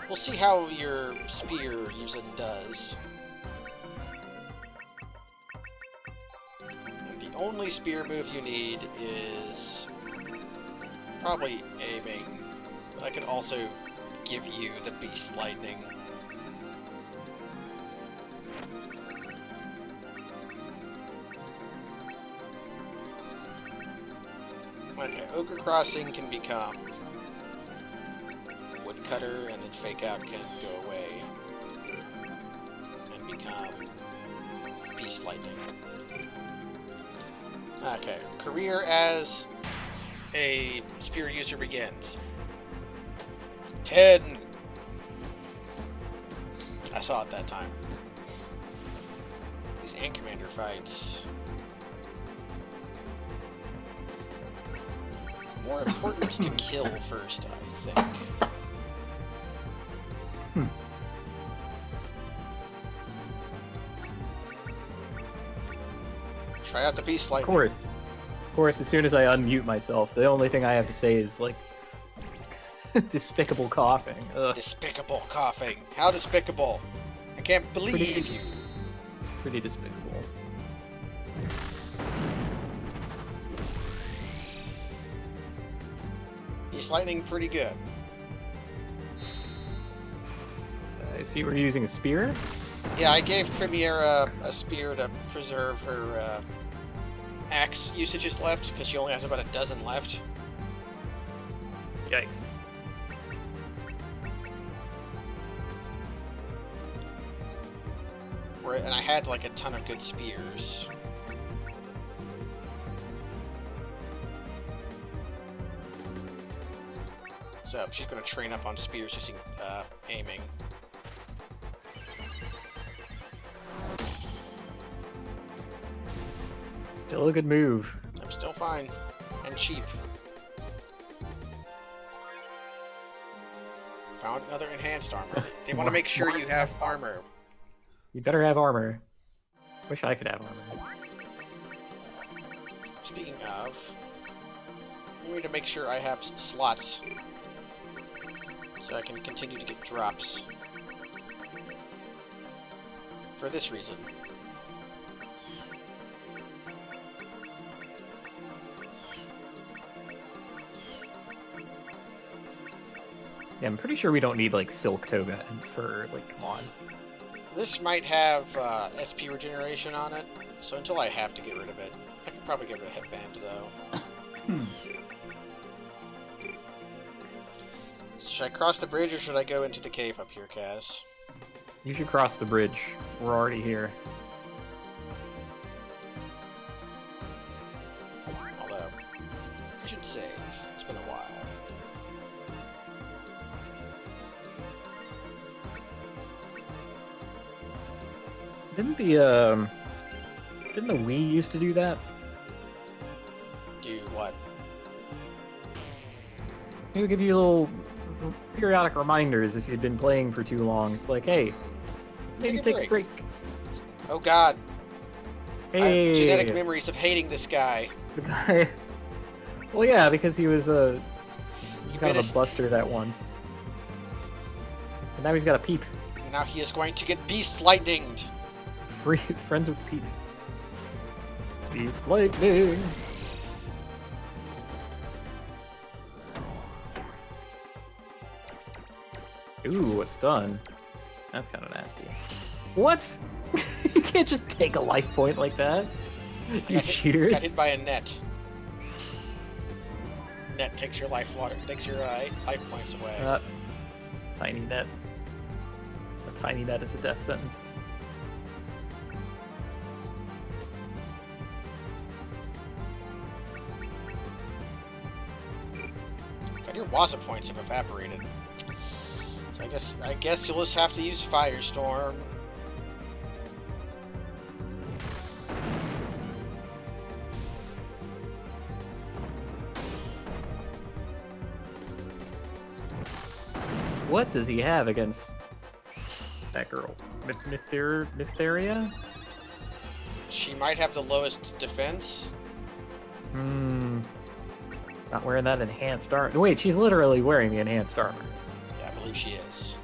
We'll see how your spear using does. And the only spear move you need is probably aiming. But I could also give you the Beast Lightning. Okay, Ogre Crossing can become Woodcutter, and then Fake Out can go away and become Beast Lightning. Okay, career as a spear user begins. 10! I saw it that time. These Ant Commander fights. More important to kill first, I think. Try out the Beast Lightning. Of course, as soon as I unmute myself, the only thing I have to say is, like, despicable coughing. Ugh. Despicable coughing. How despicable? I can't believe you. Pretty despicable. Beast Lightning pretty good. I see we're using a spear? Yeah, I gave Premiera a spear to preserve her axe usages left, because she only has about a dozen left. Yikes. And I had like a ton of good spears. So she's going to train up on spears using aiming. Still a good move. I'm still fine. And cheap. Found another enhanced armor. They want to make sure you have armor. You better have armor. Wish I could have armor. Speaking of, I need to make sure I have slots so I can continue to get drops. For this reason. Yeah, I'm pretty sure we don't need, like, Silk Toga and fur. Like, come on. This might have SP regeneration on it, so until I have to get rid of it, I can probably get rid of Headband, though. Should I cross the bridge or should I go into the cave up here, Kaz? You should cross the bridge. We're already here. Although, I should save. It's been a while. Didn't the Wii used to do that? Do what? It would give you little periodic reminders if you'd been playing for too long. It's like, hey, maybe take a break. Oh god. Hey. I have genetic memories of hating this guy. The guy. Well, yeah, because he was kind of a buster that once. And now he's got a peep. And now he is going to get beast lightninged. Free friends with peep. Beast lightning. Ooh, a stun. That's kind of nasty. What? You can't just take a life point like that. You cheaters. Got hit by a net. Net takes your life life points away. Tiny net. A tiny net is a death sentence. God, your Waza points have evaporated. So I guess you'll just have to use Firestorm. What does he have against that girl? Mytheria? She might have the lowest defense. Not wearing that enhanced armor. Wait, she's literally wearing the enhanced armor. Yeah, I believe she is.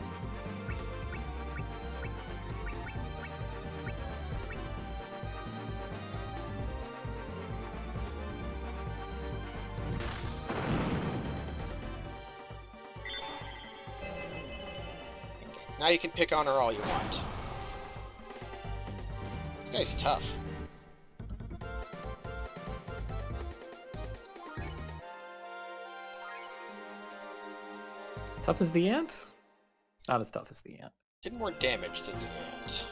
Now you can pick on her all you want. This guy's tough. Tough as the ant? Not as tough as the ant. Did more damage than the ant.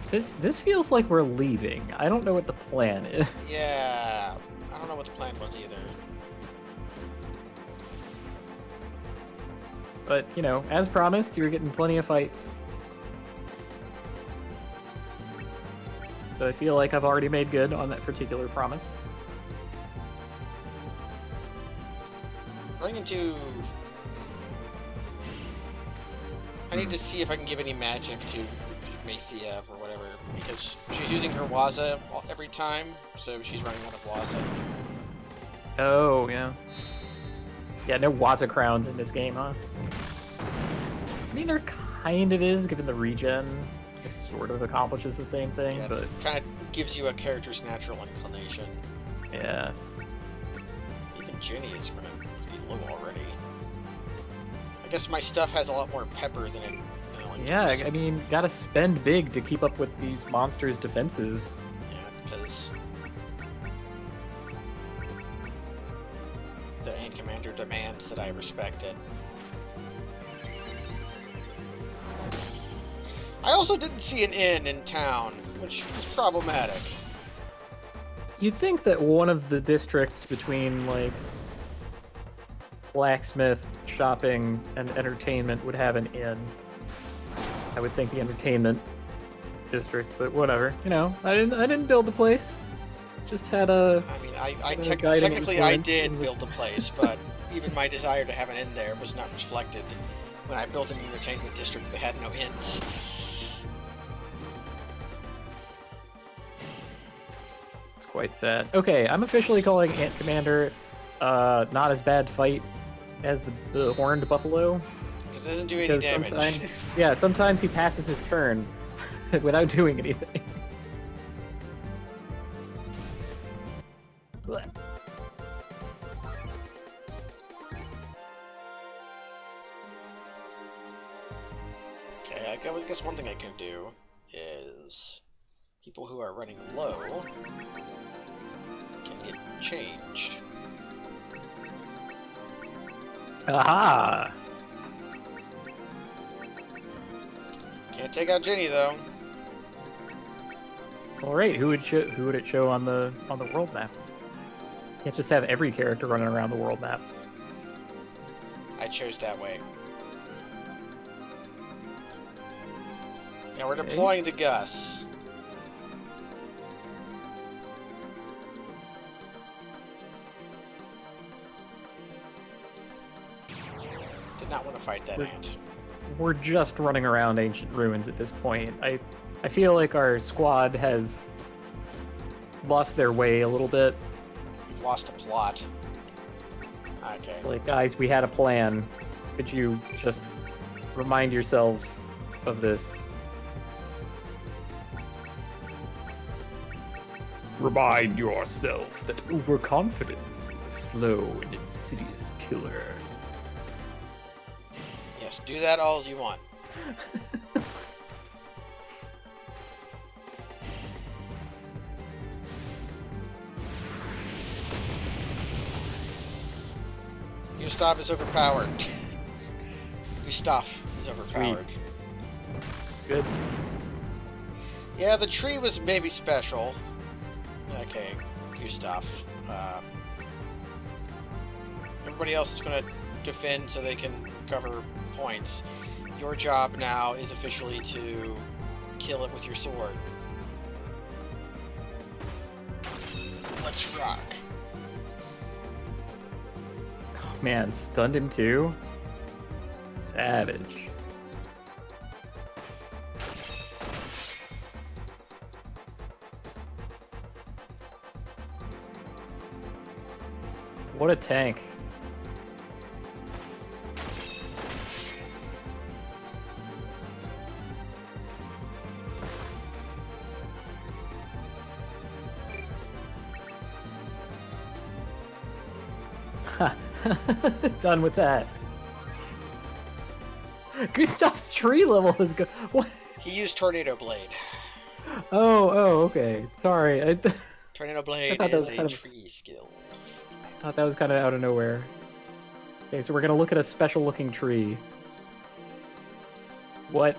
This feels like we're leaving. I don't know what the plan is. Yeah, I don't know what the plan was either. But, you know, as promised, you're getting plenty of fights. So I feel like I've already made good on that particular promise. Going into... I need to see if I can give any magic to Mathiev or whatever, because she's using her Waza every time, so she's running out of Waza. Oh, yeah. Yeah, no Waza crowns in this game, huh? I mean, there kind of is, given the regen. It sort of accomplishes the same thing, yeah, but... it kind of gives you a character's natural inclination. Yeah. Even Jenny is running pretty low already. I guess my stuff has a lot more pepper than it... Yeah, I mean, gotta spend big to keep up with these monsters' defenses. Yeah, because... the Ain Commander demands that I respect it. I also didn't see an inn in town, which was problematic. You'd think that one of the districts between, like, blacksmith, shopping, and entertainment would have an inn. I would think the entertainment district, but whatever. You know, I didn't build the place. Just had a... I mean, technically I did build the place, but even my desire to have an inn there was not reflected when I built an entertainment district that had no inns. It's quite sad. Okay, I'm officially calling Ant Commander not as bad fight as the Horned Buffalo. Because it doesn't do any damage. Sometimes he passes his turn without doing anything. Okay, I guess one thing I can do is keep people who are running low can get changed. Aha! Can't take out Ginny though. All right, who would it show on the world map? Can't just have every character running around the world map. I chose that way. Now we're deploying the Gus. Did not want to fight that ant. We're just running around ancient ruins at this point. I feel like our squad has lost their way a little bit. We've lost a plot. Okay. Like, guys, we had a plan. Could you just remind yourselves of this? Remind yourself that overconfidence is a slow and insidious killer. Yes, do that all you want. Gustav is overpowered. Gustav is overpowered. Sweet. Good. Yeah, the tree was maybe special. Okay, Gustav. Everybody else is going to defend so they can cover points. Your job now is officially to kill it with your sword. Let's rock. Oh, man, stunned him too? Savage. What a tank. Done with that. Gustav's tree level is good. What? He used Tornado Blade. Oh, okay. Sorry. Tornado Blade thought that is was a kind of- tree skill. Thought that was kind of out of nowhere. Okay, so we're gonna look at a special-looking tree. What?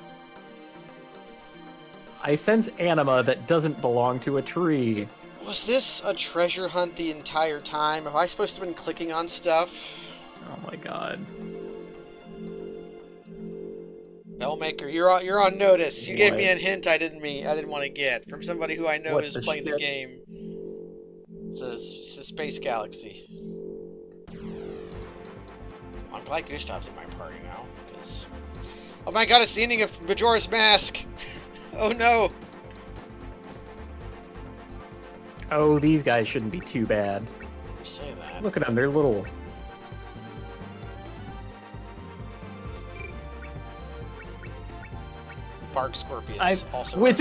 I sense anima that doesn't belong to a tree. Was this a treasure hunt the entire time? Am I supposed to have been clicking on stuff? Oh my god. Bellmaker, you're on notice. You gave me a What? hint I didn't want to get from somebody who I know What is the playing the shit? game. It's a space galaxy. I'm glad Gustav's in my party now, because... Oh my god, it's the ending of Majora's Mask! Oh no! Oh, these guys shouldn't be too bad. You say that. Look at them, they're little. Bark Scorpions also... With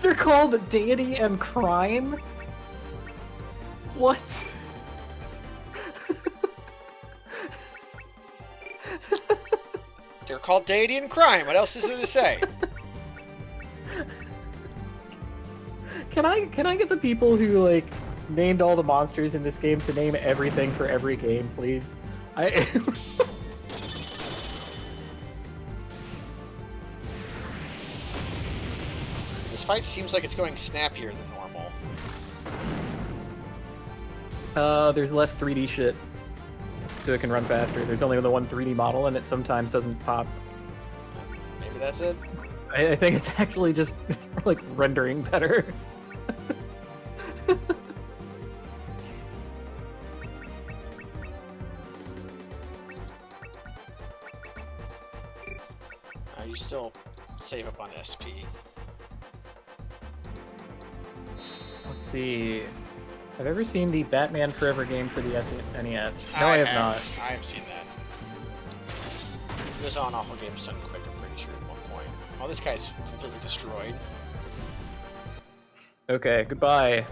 they're called Deity and Crime? What? They're called Deity and Crime. What else is there to say? Can I get the people who like named all the monsters in this game to name everything for every game, please? This fight seems like it's going snappier than normal. There's less 3D shit, so it can run faster. There's only the one 3D model, and it sometimes doesn't pop. Maybe that's it? I think it's actually just like rendering better. You still save up on SP. Let's see. Have I ever seen the Batman Forever game for the NES? No, I have not. I have seen that. It was on Awful Games Done Quick, I'm pretty sure, at one point. Oh, this guy's completely destroyed. Okay, goodbye.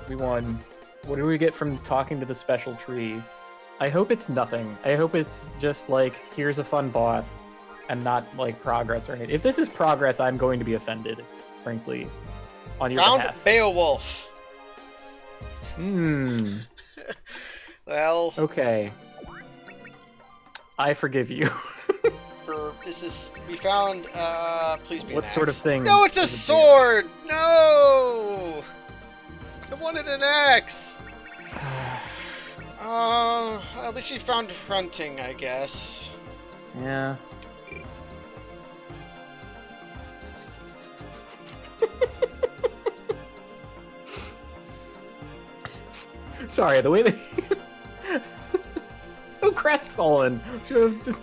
We won. What do we get from talking to the special tree? I hope it's nothing. I hope it's just like, here's a fun boss, and not like progress or anything. If this is progress, I'm going to be offended, frankly. on your Found behalf. Beowulf. Well. Okay. I forgive you. We found, please be an axe. What sort of thing? No, it's a sword! No! I wanted an axe! At least we found hunting, I guess. Yeah. Sorry, the way that so crestfallen to have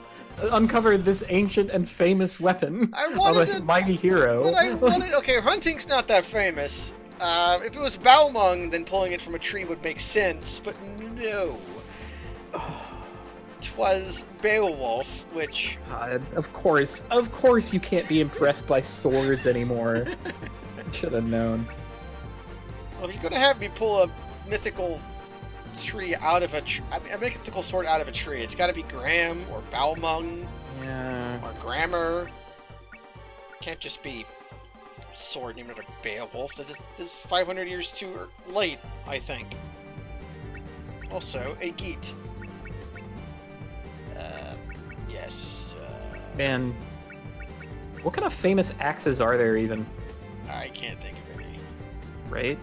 uncovered this ancient and famous weapon of a mighty hero. But I wanted. Okay, hunting's not that famous. If it was Balmung, then pulling it from a tree would make sense. But no, 'twas Beowulf, which. Of course, you can't be impressed by swords anymore. Should have known. Well, if you're gonna have me pull a mythical tree out of a mythical sword out of a tree, it's got to be Graham or Balmung, or Grammar. Can't just be sword named after Beowulf. This is 500 years too late, I think. Also, a Geet. Yes. Man, what kind of famous axes are there even? I can't think of any. Right?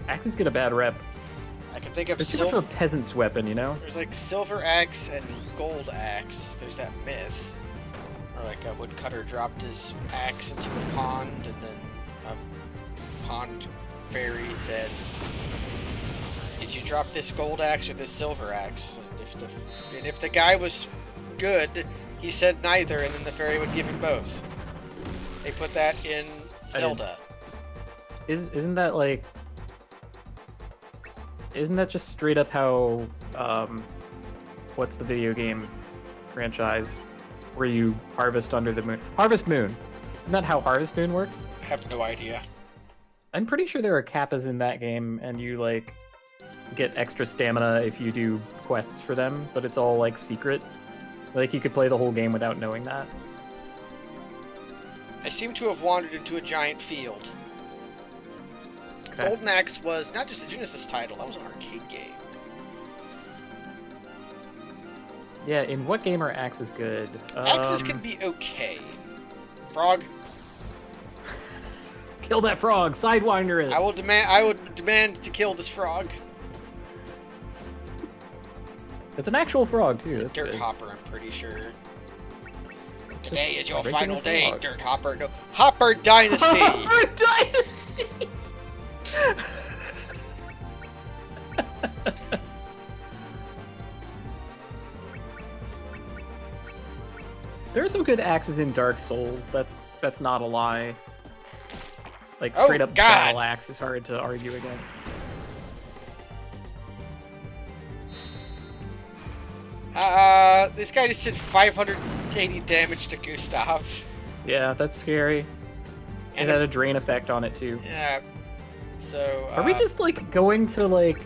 Axes get a bad rep. I can think of It's too much of a peasant's weapon, you know? There's like silver axe and gold axe. There's that myth. Or like a woodcutter dropped his axe into a pond, and then a pond fairy said, "Did you drop this gold axe or this silver axe?" And if the guy was good, he said neither, and then the fairy would give him both. They put that in Zelda. Isn't that like? Isn't that just straight up how, what's the video game franchise where you harvest under the moon? Harvest Moon. Isn't that how Harvest Moon works? I have no idea. I'm pretty sure there are kappas in that game, and you, like, get extra stamina if you do quests for them, but it's all, like, secret. Like, you could play the whole game without knowing that. I seem to have wandered into a giant field. Okay. Golden Axe was not just a Genesis title, that was an arcade game. Yeah, in what game are axes good? Axes can be okay. Frog? Kill that frog! Sidewinder it! I would demand to kill this frog. It's an actual frog, too. That's Dirt good. Hopper, I'm pretty sure. Just Today is your a final regular day, frog. Dirt Hopper. No, Hopper Dynasty! Hopper Dynasty! There are some good axes in Dark Souls. That's not a lie. Like straight up battle axe is hard to argue against. This guy just did 580 damage to Gustav. Yeah, that's scary. And it had a drain effect on it too. Yeah. So. Are we just like going to like?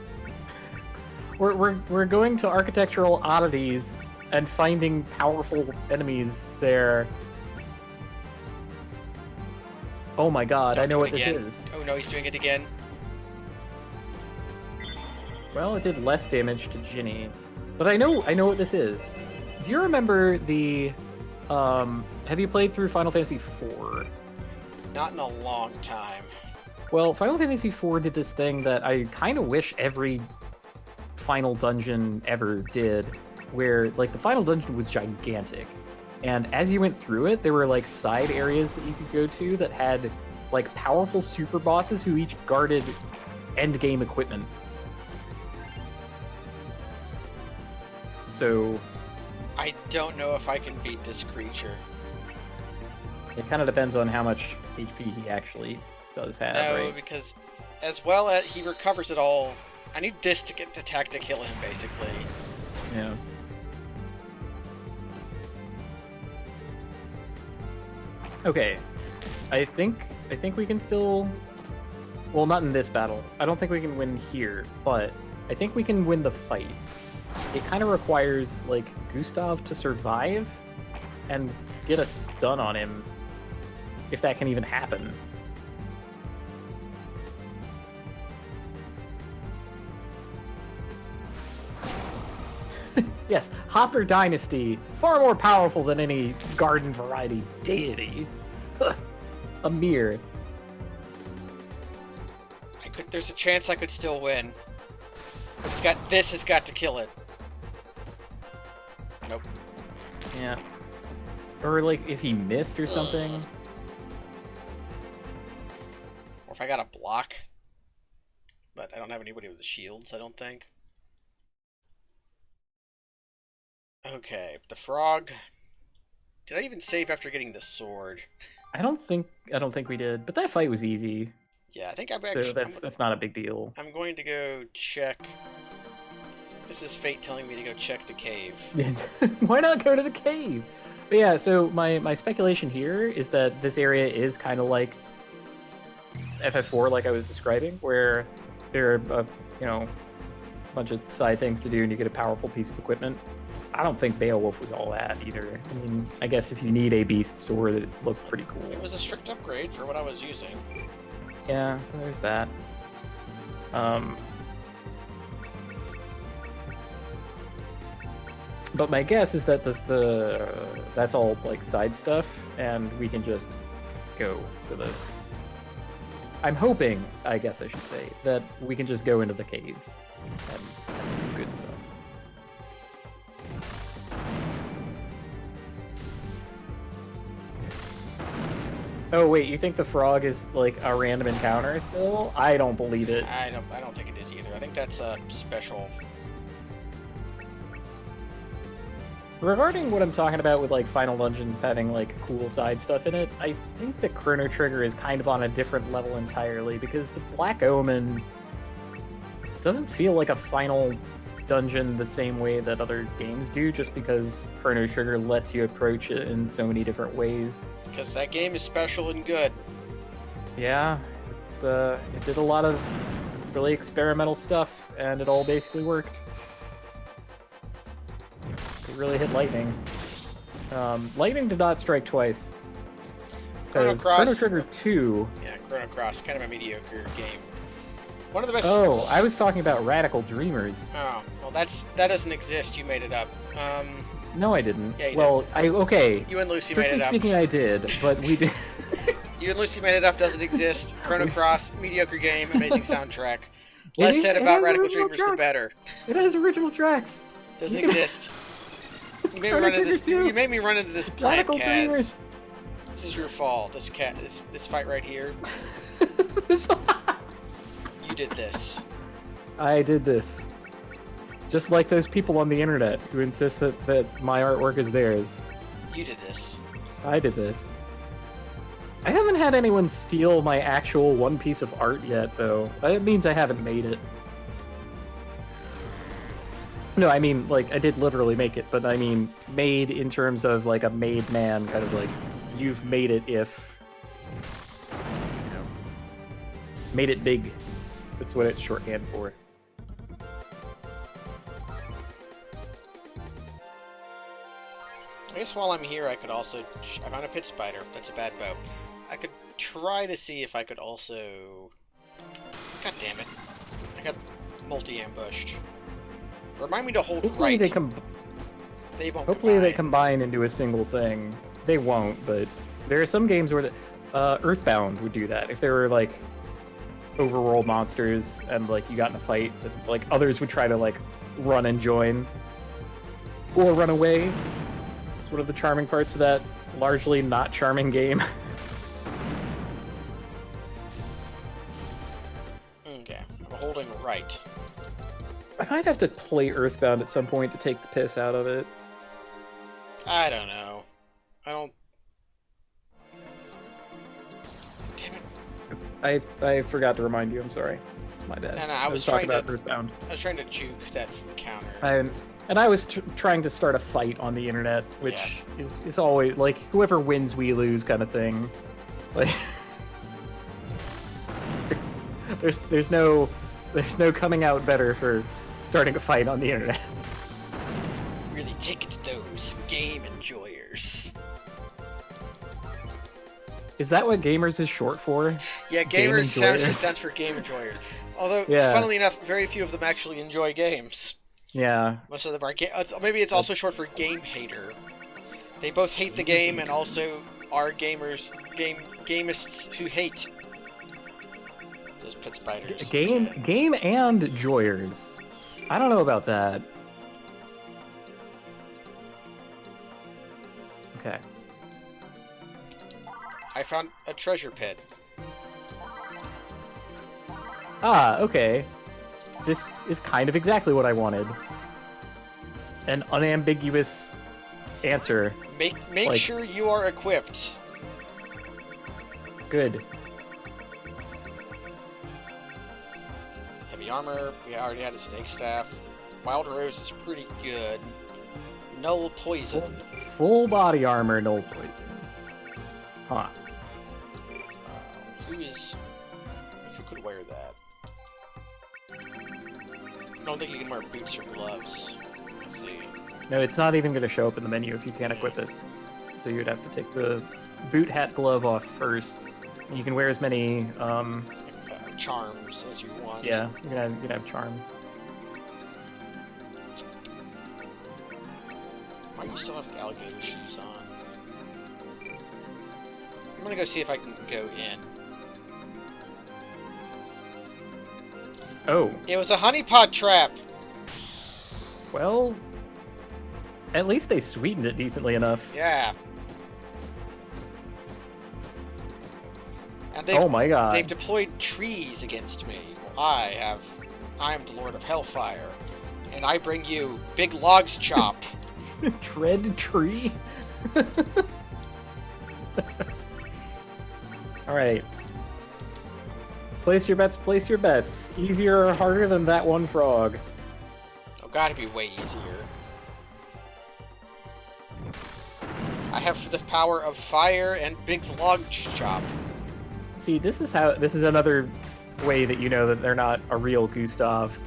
We're going to architectural oddities and finding powerful enemies there. Oh my god, I know what this is. Oh no, he's doing it again. Well, it did less damage to Ginny. But I know what this is. Do you remember the have you played through Final Fantasy IV? Not in a long time. Well, Final Fantasy IV did this thing that I kind of wish every final dungeon ever did, where like the final dungeon was gigantic. And as you went through it, there were like side areas that you could go to that had like powerful super bosses who each guarded end game equipment. So I don't know if I can beat this creature. It kind of depends on how much HP he actually does have. No, right? because as well as he recovers it all, I need this to get the attack to kill him, basically. Yeah. Okay, I think we can still. Well, not in this battle. I don't think we can win here, but I think we can win the fight. It kind of requires like Gustav to survive and get a stun on him, if that can even happen. Yes, Hopper Dynasty, far more powerful than any garden variety deity. A mirror. There's a chance I could still win. This has got to kill it. Nope. Yeah. Or like if he missed or something. Or if I got a block. But I don't have anybody with the shields, I don't think. Okay, the frog. Did I even save after getting the sword? I don't think we did, but that fight was easy. Yeah, I think I'm actually... So that's not a big deal. I'm going to go check... This is fate telling me to go check the cave. Why not go to the cave? But yeah, so my speculation here is that this area is kind of like FF4, like I was describing, where there are a bunch of side things to do and you get a powerful piece of equipment. I don't think Beowulf was all that either. I mean, I guess if you need a beast sword, it looked pretty cool. It was a strict upgrade for what I was using. Yeah, so there's that. But my guess is that that's all like side stuff, and we can just go to the. I'm hoping, I guess I should say, that we can just go into the cave and do good stuff. Oh wait, you think the frog is like a random encounter still? I don't believe it. I don't think it is either. I think that's a special. Regarding what I'm talking about with like Final Dungeons having like cool side stuff in it, I think the Chrono Trigger is kind of on a different level entirely because the Black Omen doesn't feel like a final dungeon the same way that other games do, just because Chrono Trigger lets you approach it in so many different ways. Because that game is special and good. Yeah, it did a lot of really experimental stuff, and it all basically worked. It really hit lightning. Lightning did not strike twice. Chrono Trigger 2... Yeah, Chrono Cross, kind of a mediocre game. One of the best... Oh, I was talking about Radical Dreamers. Oh, well that doesn't exist, you made it up. No, I didn't. Yeah, you well, did. Okay. You and Lucy made it up. Speaking, I did, but we did... You and Lucy made it up, doesn't exist. Chrono Cross, mediocre game, amazing soundtrack. Less said about Radical Dreamers, the better. It has original tracks. Doesn't exist. You made me run into this plant, Kaz. This is your fault. This fight right here. You did this. I did this. Just like those people on the internet who insist that my artwork is theirs. You did this. I did this. I haven't had anyone steal my actual one piece of art yet, though. That means I haven't made it. No, I mean, like, I did literally make it, but I mean, made in terms of, like, a made man, kind of like, you've made it if... You know, made it big. That's what it's shorthand for. I guess while I'm here, I could also... I found a pit spider. That's a bad bow. I could try to see if I could also... God damn it. I got multi-ambushed. Remind me to hold hopefully right. They won't Hopefully they combine into a single thing. They won't, but there are some games where Earthbound would do that. If there were, like, overworld monsters and, like, you got in a fight, like, others would try to, like, run and join. Or run away. It's one of the charming parts of that largely not charming game. Okay, I'm holding right. I might have to play Earthbound at some point to take the piss out of it. I don't know. I don't... Damn it. I forgot to remind you, I'm sorry. It's my bad. No, I was talking trying about Earthbound. I was trying to juke that counter. And I was trying to start a fight on the internet, which is always, like, whoever wins, we lose kind of thing. Like, there's no coming out better for starting a fight on the internet. Really take it to those game enjoyers. Is that what gamers is short for? Yeah, gamers stands for game enjoyers. Although, funnily enough, very few of them actually enjoy games. Yeah. Most of them are maybe it's also short for game hater. They both hate the game and also are gamists who hate those pit spiders. Game and joyers. I don't know about that. Okay. I found a treasure pit. Ah, okay. This is kind of exactly what I wanted. An unambiguous answer. Make like, sure you are equipped. Good. Heavy armor. We already had a snake staff. Wild rose is pretty good. Null poison. Full body armor, null poison. Huh. Who could wear that? I don't think you can wear boots or gloves. Let's see. No, it's not even going to show up in the menu if you can't equip it. So you'd have to take the boot, hat, glove off first. You can wear as many charms as you want. Yeah, you can have charms. Why do you still have alligator shoes on? I'm gonna go see if I can go in. Oh. It was a honeypot trap! Well, at least they sweetened it decently enough. Yeah. And oh my god. They've deployed trees against me. Well, I am the Lord of Hellfire. And I bring you Big Logs Chop. Tread tree? Alright. Place your bets, place your bets. Easier or harder than that one frog? Oh, gotta be way easier. I have the power of fire and Big Log Chop. See, this is another way that you know that they're not a real Gustav.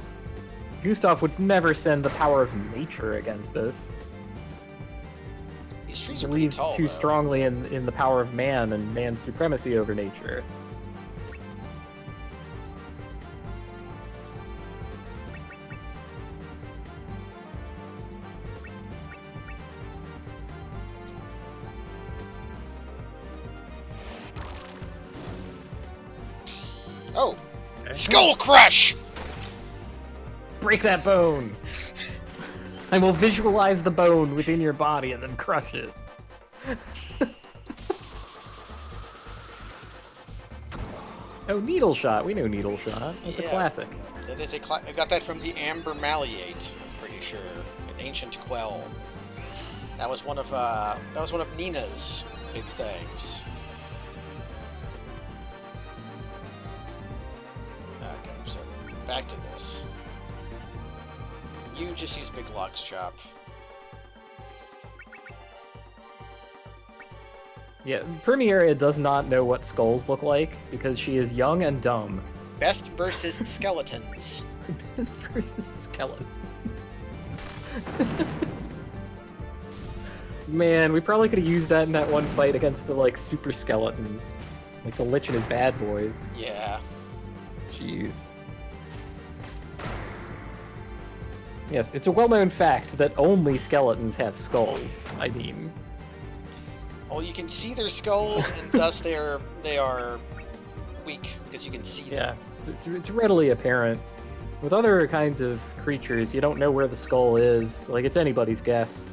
Gustav would never send the power of nature against us. These trees are pretty tall, too strongly in the power of man and man's supremacy over nature. Oh! Skull Crush! Break that bone! I will visualize the bone within your body and then crush it. Oh, Needle Shot. We know Needle Shot. It's a classic. That is I got that from the Amber Malleate, pretty sure. An Ancient Quell. That was one of Nina's big things. Okay, so back to this. You just use Big Log's Chop. Yeah, Premieria does not know what skulls look like because she is young and dumb. Best versus skeletons. Best versus skeletons. Man, we probably could have used that in that one fight against the, like, super skeletons. Like the Lich and his bad boys. Yeah. Jeez. Yes, it's a well-known fact that only skeletons have skulls. I mean... Well, you can see their skulls, and thus they are weak, because you can see them. Yeah, it's readily apparent. With other kinds of creatures, you don't know where the skull is. Like, it's anybody's guess.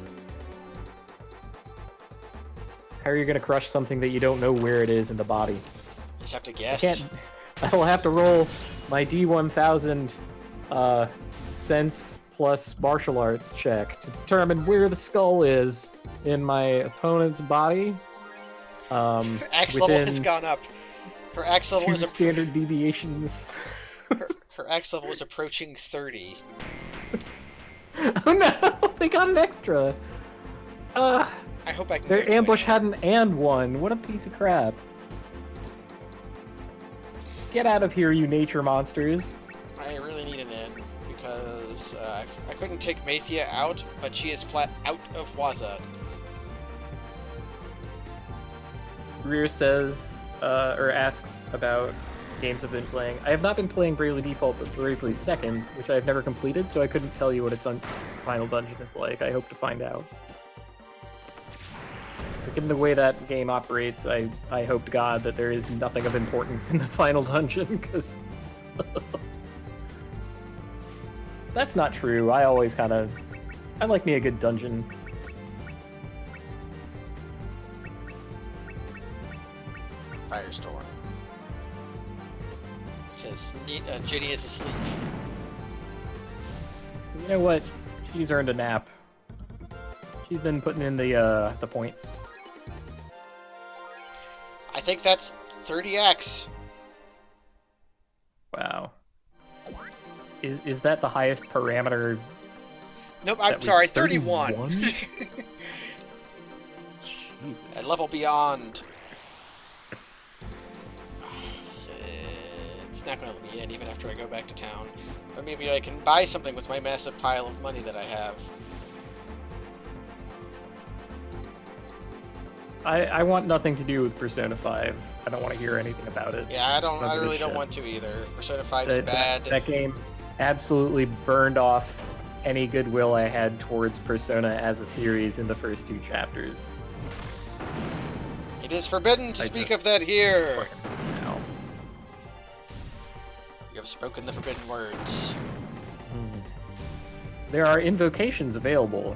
How are you going to crush something that you don't know where it is in the body? Just have to guess. I will have to roll my D1000 sense plus martial arts check to determine where the skull is in my opponent's body. Axe level has gone up. Her axe level is standard deviations. Her axe level is approaching 30. Oh no! They got an extra. I hope I can. Their ambush had an and one. What a piece of crap! Get out of here, you nature monsters! I really need an end because I couldn't take Mathia out, but she is flat out of Waza. Rear says, or asks about games I've been playing. I have not been playing Bravely Default, but Bravely Second, which I've never completed, so I couldn't tell you what its final dungeon is like. I hope to find out. But given the way that game operates, I hope to God that there is nothing of importance in the final dungeon, because... That's not true. I always kind of... I like me a good dungeon. Firestorm. Because Ginny is asleep. You know what? She's earned a nap. She's been putting in the points. I think that's 30x. Wow. Is that the highest parameter? Nope, I'm sorry, 31. 31? A level beyond. It's not going to let me in even after I go back to town. Or maybe I can buy something with my massive pile of money that I have. I want nothing to do with Persona 5. I don't want to hear anything about it. Yeah, I really don't want to either. Persona 5's bad. That game absolutely burned off any goodwill I had towards Persona as a series in the first 2 chapters. It is forbidden to speak of that here. No. You have spoken the forbidden words. There are invocations available.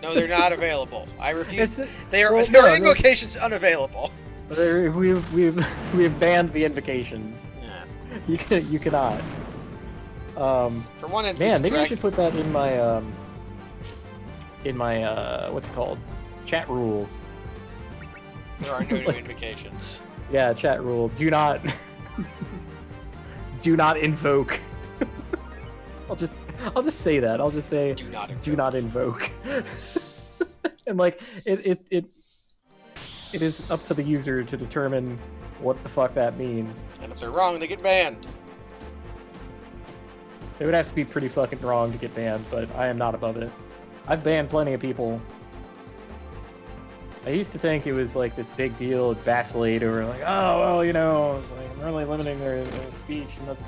No, they're not available. I refuse. There are invocations unavailable. We've banned the invocations. Yeah. You cannot. For one instance, man, maybe I should put that in my what's it called? Chat rules. There are no new invocations. Yeah, chat rule. Do not invoke. I'll just say that. I'll just say do not invoke. And like it is up to the user to determine what the fuck that means. And if they're wrong, they get banned. They would have to be pretty fucking wrong to get banned, but I am not above it. I've banned plenty of people. I used to think it was like this big deal at Vacillate, or like, oh well, you know, like, I'm really limiting their speech, and that's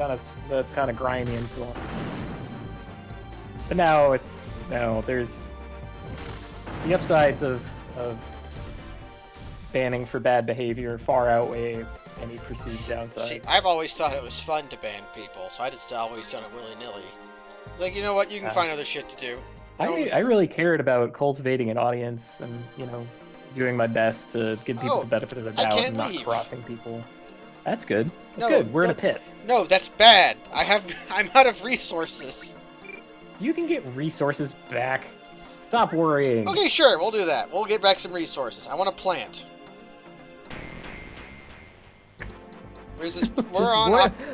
kind of grimy and so on. But now there's the upsides of banning for bad behavior far outweigh any perceived downsides. See, I've always thought it was fun to ban people, so I just always done it willy-nilly. It's like, you know what, you can find other shit to do. I really cared about cultivating an audience and, you know, doing my best to give people the benefit of the doubt and not crossing people. That's good. That's good. We're in a pit. No, that's bad. I'm out of resources. You can get resources back. Stop worrying. Okay, sure, we'll do that. We'll get back some resources. I want to plant. Where's this?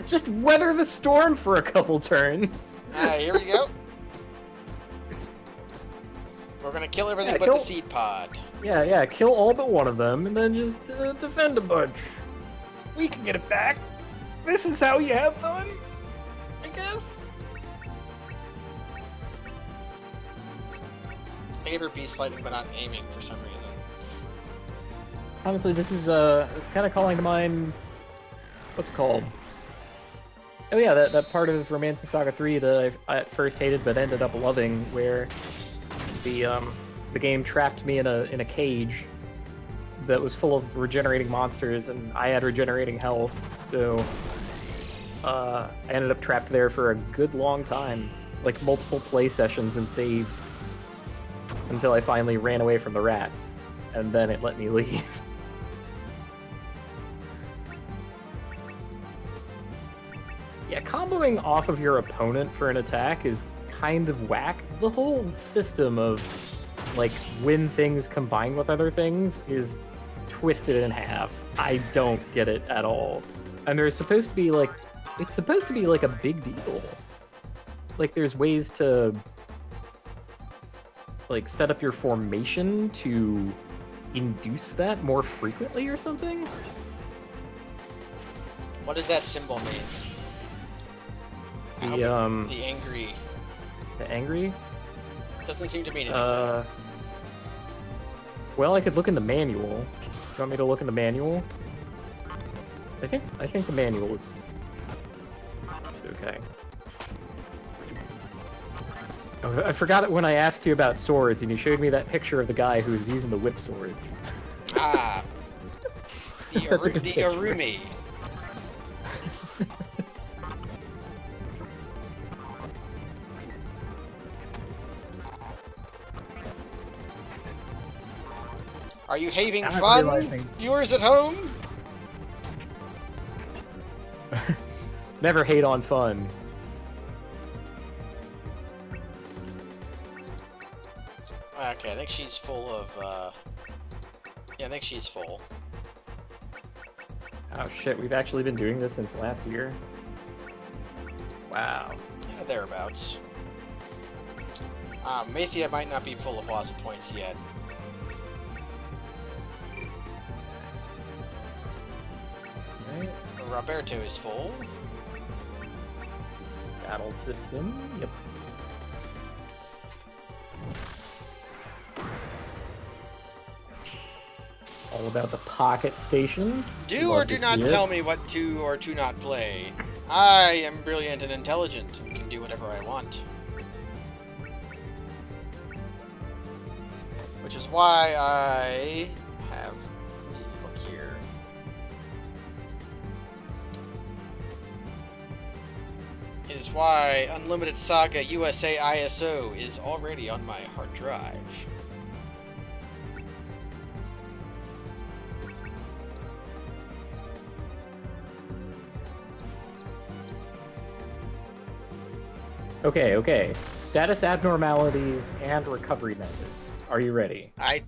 Just weather the storm for a couple turns. Here we go. We're gonna kill everything but the seed pod. Yeah, kill all but one of them, and then just defend a bunch. We can get it back. This is how you have fun, I guess. I gave her beast sliding, but not aiming for some reason. Honestly, this is it's kind of calling to mind. What's it called? Oh yeah, that part of Romancing Saga 3 that I at first hated but ended up loving, where the game trapped me in a cage that was full of regenerating monsters, and I had regenerating health, so I ended up trapped there for a good long time, like multiple play sessions and saves, until I finally ran away from the rats, and then it let me leave. Yeah, comboing off of your opponent for an attack is kind of whack. The whole system of, like, when things combine with other things is twisted in half. I don't get it at all. And there's supposed to be, like, it's supposed to be, like, a big deal. Like, there's ways to, like, set up your formation to induce that more frequently or something? What does that symbol mean? The angry. The angry? Doesn't seem to mean anything. Well, I could look in the manual. Do you want me to look in the manual? I think the manual is okay. Oh, I forgot it when I asked you about swords, and you showed me that picture of the guy who was using the whip swords. Ah, the picture. Arumi. Are you having fun, viewers at home? Never hate on fun. Okay, I think she's full of, yeah, I think she's full. Oh shit, we've actually been doing this since last year? Wow. Yeah, thereabouts. Mathia might not be full of Waza points yet. Right. Roberto is full. Battle system, yep. All about the pocket station. Do or do not tell me what to or to not play. I am brilliant and intelligent and can do whatever I want. Which is why I have... Let me look here. It is why Unlimited Saga USA ISO is already on my hard drive. Okay. Status abnormalities and recovery methods. Are you ready? I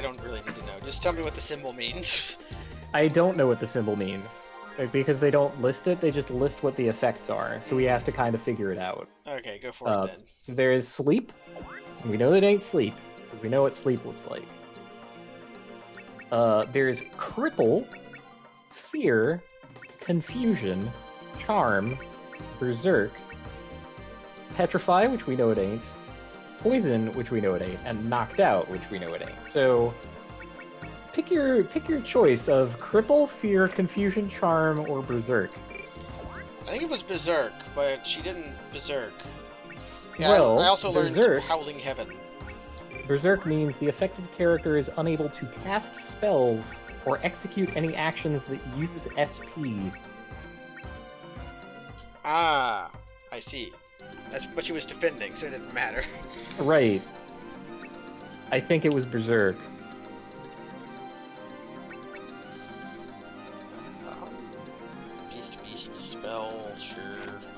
don't really need to know. Just tell me what the symbol means. I don't know what the symbol means. Because they don't list it, they just list what the effects are. So we have to kind of figure it out. Okay, go for it then. So there is sleep. We know it ain't sleep, because we know what sleep looks like. There's cripple, fear, confusion, charm, berserk, petrify, which we know it ain't, poison, which we know it ain't, and knocked out, which we know it ain't. So pick your choice of cripple, fear, confusion, charm, or berserk. I think it was berserk, but she didn't berserk. Yeah, well, I also learned berserk, Howling Heaven. Berserk means the affected character is unable to cast spells or execute any actions that use SP. Ah, I see. That's what she was defending, so it didn't matter. Right. I think it was berserk. Beast spell, sure.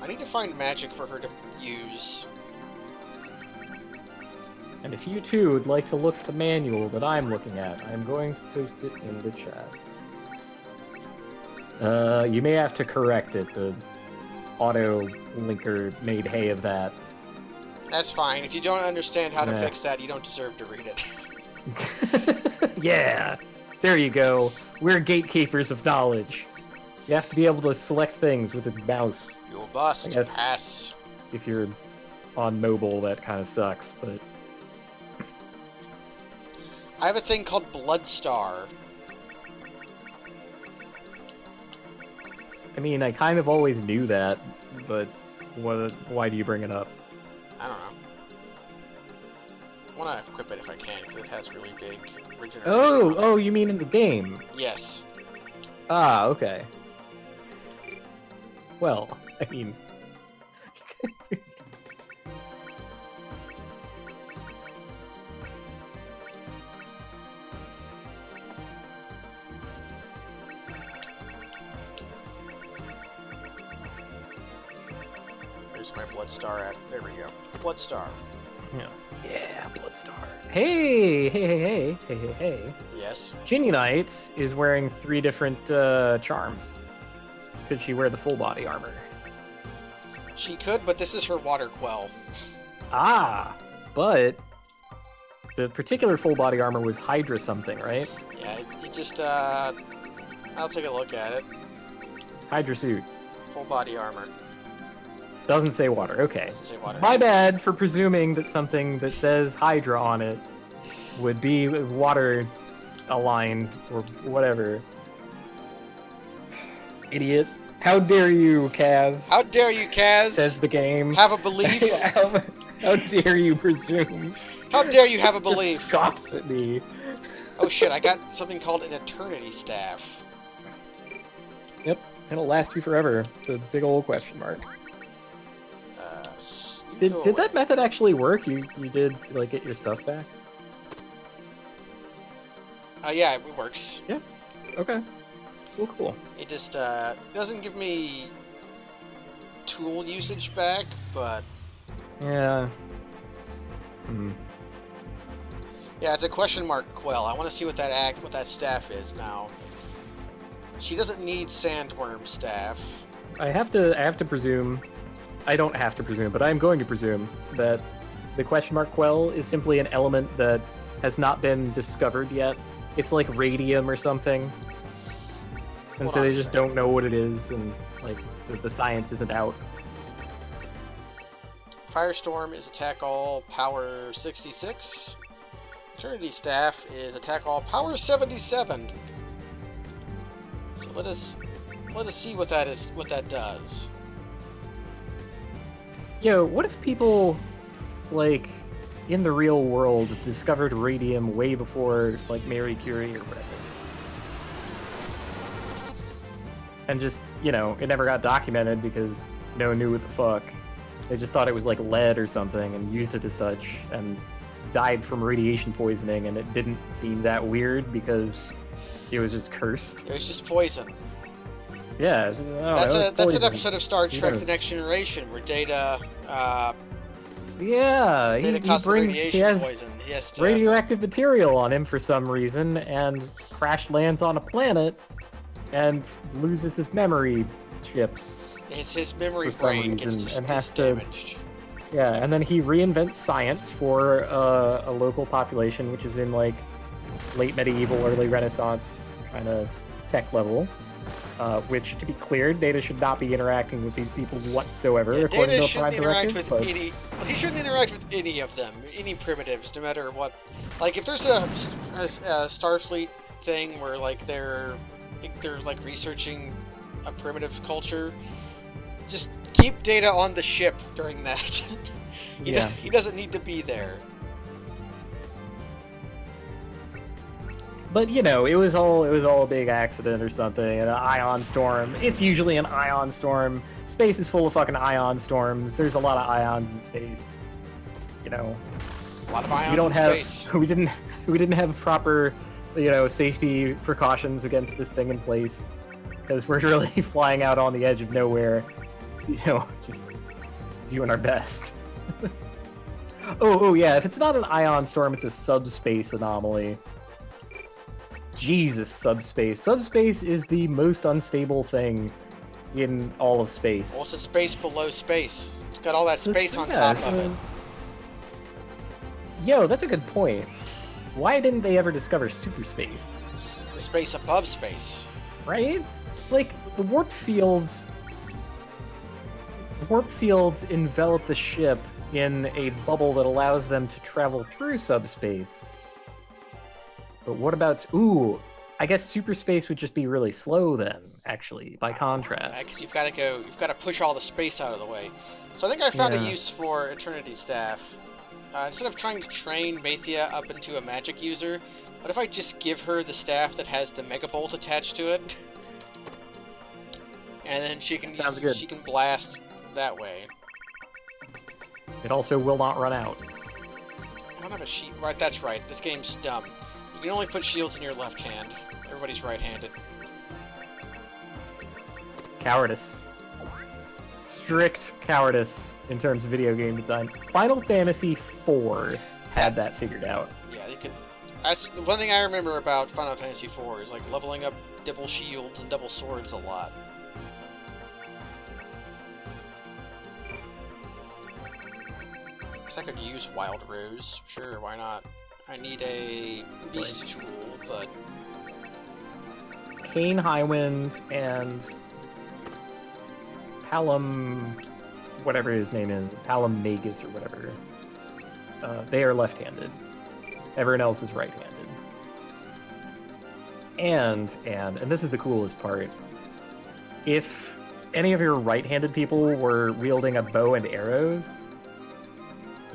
I need to find magic for her to use. And if you too would like to look at the manual that I'm looking at, I'm going to post it in the chat. You may have to correct it. The auto linker made hay of that. That's fine. If you don't understand how to fix that, you don't deserve to read it. Yeah! There you go. We're gatekeepers of knowledge. You have to be able to select things with a mouse. You'll bust. Pass. If you're on mobile, that kind of sucks, but... I have a thing called Bloodstar. I mean, I kind of always knew that, but why do you bring it up? I don't know. I want to equip it if I can, because it has really big regeneration. Oh, you mean in the game? Yes. Ah, okay. Well, I mean... Where's my Bloodstar at? There we go. Bloodstar. Yeah, Bloodstar. Hey. Yes. Ginny Knights is wearing 3 different charms. Could she wear the full body armor? She could, but this is her water quell. Ah, but the particular full body armor was Hydra something, right? Yeah, it just, I'll take a look at it. Hydra suit. Full body armor. Doesn't say water, okay. Doesn't say water. My bad for presuming that something that says Hydra on it would be water aligned or whatever. Idiot. How dare you, Kaz? How dare you, Kaz? Says the game. Have a belief? How dare you presume? How dare you have a belief? Just scoffs at me. Oh shit, I got something called an eternity staff. Yep, it'll last you forever. It's a big old question mark. Did that method actually work? You did, like, get your stuff back? Yeah, it works. Yeah. Okay. Cool. It just doesn't give me tool usage back, but yeah. Yeah, it's a question mark quell. I want to see what that staff is now. She doesn't need sandworm staff. I have to presume. I don't have to presume, but I am going to presume that the question mark quell is simply an element that has not been discovered yet. It's like radium or something. And so they just don't know what it is, and like the science isn't out. Firestorm is attack all, power 66. Eternity Staff is attack all, power 77. So let us see what that does. Yo, what if people, like, in the real world discovered radium way before, like, Marie Curie or whatever? And just, you know, it never got documented because no one knew what the fuck. They just thought it was like lead or something and used it as such and died from radiation poisoning, and it didn't seem that weird because it was just cursed. It was just poison. Yeah, that's an episode of Star Trek: The Next Generation where Data caused radiation poison. He has to... radioactive material on him for some reason and crash lands on a planet and loses his memory chips. His memory brain gets and has damaged. Yeah, and then he reinvents science for a local population, which is in like late medieval, early Renaissance kind of tech level. Which, to be clear, Data should not be interacting with these people whatsoever. Yeah, according Data to Prime shouldn't interact Directive, with any. Well, he shouldn't interact with any of them, any primitives, no matter what. Like, if there's a Starfleet thing where like they're like researching a primitive culture, just keep Data on the ship during that. He doesn't need to be there. But, you know, it was all a big accident or something, an ion storm. It's usually an ion storm. Space is full of fucking ion storms. There's a lot of ions in space. You know. A lot of ions in space. We didn't have proper, you know, safety precautions against this thing in place. Because we're really flying out on the edge of nowhere. You know, just doing our best. Oh yeah, if it's not an ion storm, it's a subspace anomaly. Jesus, subspace. Subspace is the most unstable thing in all of space. Well, it's a space below space. It's got all that space on top of it. Yo, that's a good point. Why didn't they ever discover superspace? The space above space. Right? Like, the warp fields envelop the ship in a bubble that allows them to travel through subspace. But what about... Ooh, I guess superspace would just be really slow then, actually, by contrast. Because you've got to push all the space out of the way. So I think I found a use for Eternity Staff. Instead of trying to train Mathia up into a magic user, what if I just give her the staff that has the Mega Bolt attached to it? And then she can blast that way. It also will not run out. I don't have a sheet. Right, that's right. This game's dumb. You can only put shields in your left hand. Everybody's right-handed. Cowardice. Strict cowardice in terms of video game design. Final Fantasy IV had that figured out. Yeah, you could. That's the one thing I remember about Final Fantasy IV is like leveling up double shields and double swords a lot. Guess I could use Wild Rose. Sure, why not? I need a beast tool, but... Kane Highwind and Palom... whatever his name is, Palom Magus or whatever. They are left-handed. Everyone else is right-handed. And this is the coolest part, if any of your right-handed people were wielding a bow and arrows,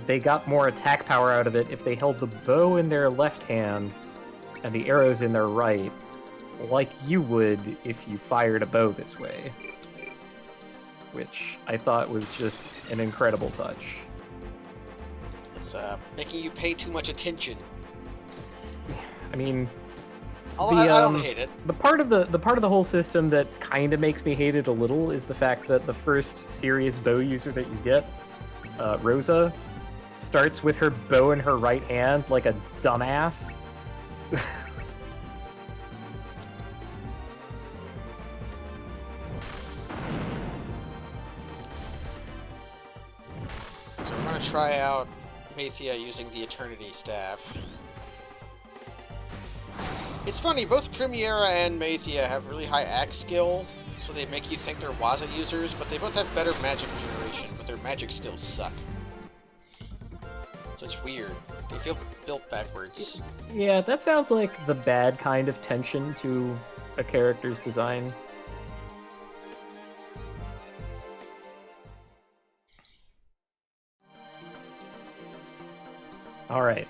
they got more attack power out of it if they held the bow in their left hand and the arrows in their right, like you would if you fired a bow this way. Which I thought was just an incredible touch. It's making you pay too much attention. I mean, I don't hate it. The part of the whole system that kind of makes me hate it a little is the fact that the first serious bow user that you get, Rosa, starts with her bow in her right hand like a dumbass. So we're gonna try out Mathia using the Eternity Staff. It's funny, both Premiera and Mathia have really high axe skill, so they make you think they're Waza users, but they both have better magic generation, but their magic skills suck. So it's weird. They feel built backwards. Yeah, that sounds like the bad kind of tension to a character's design.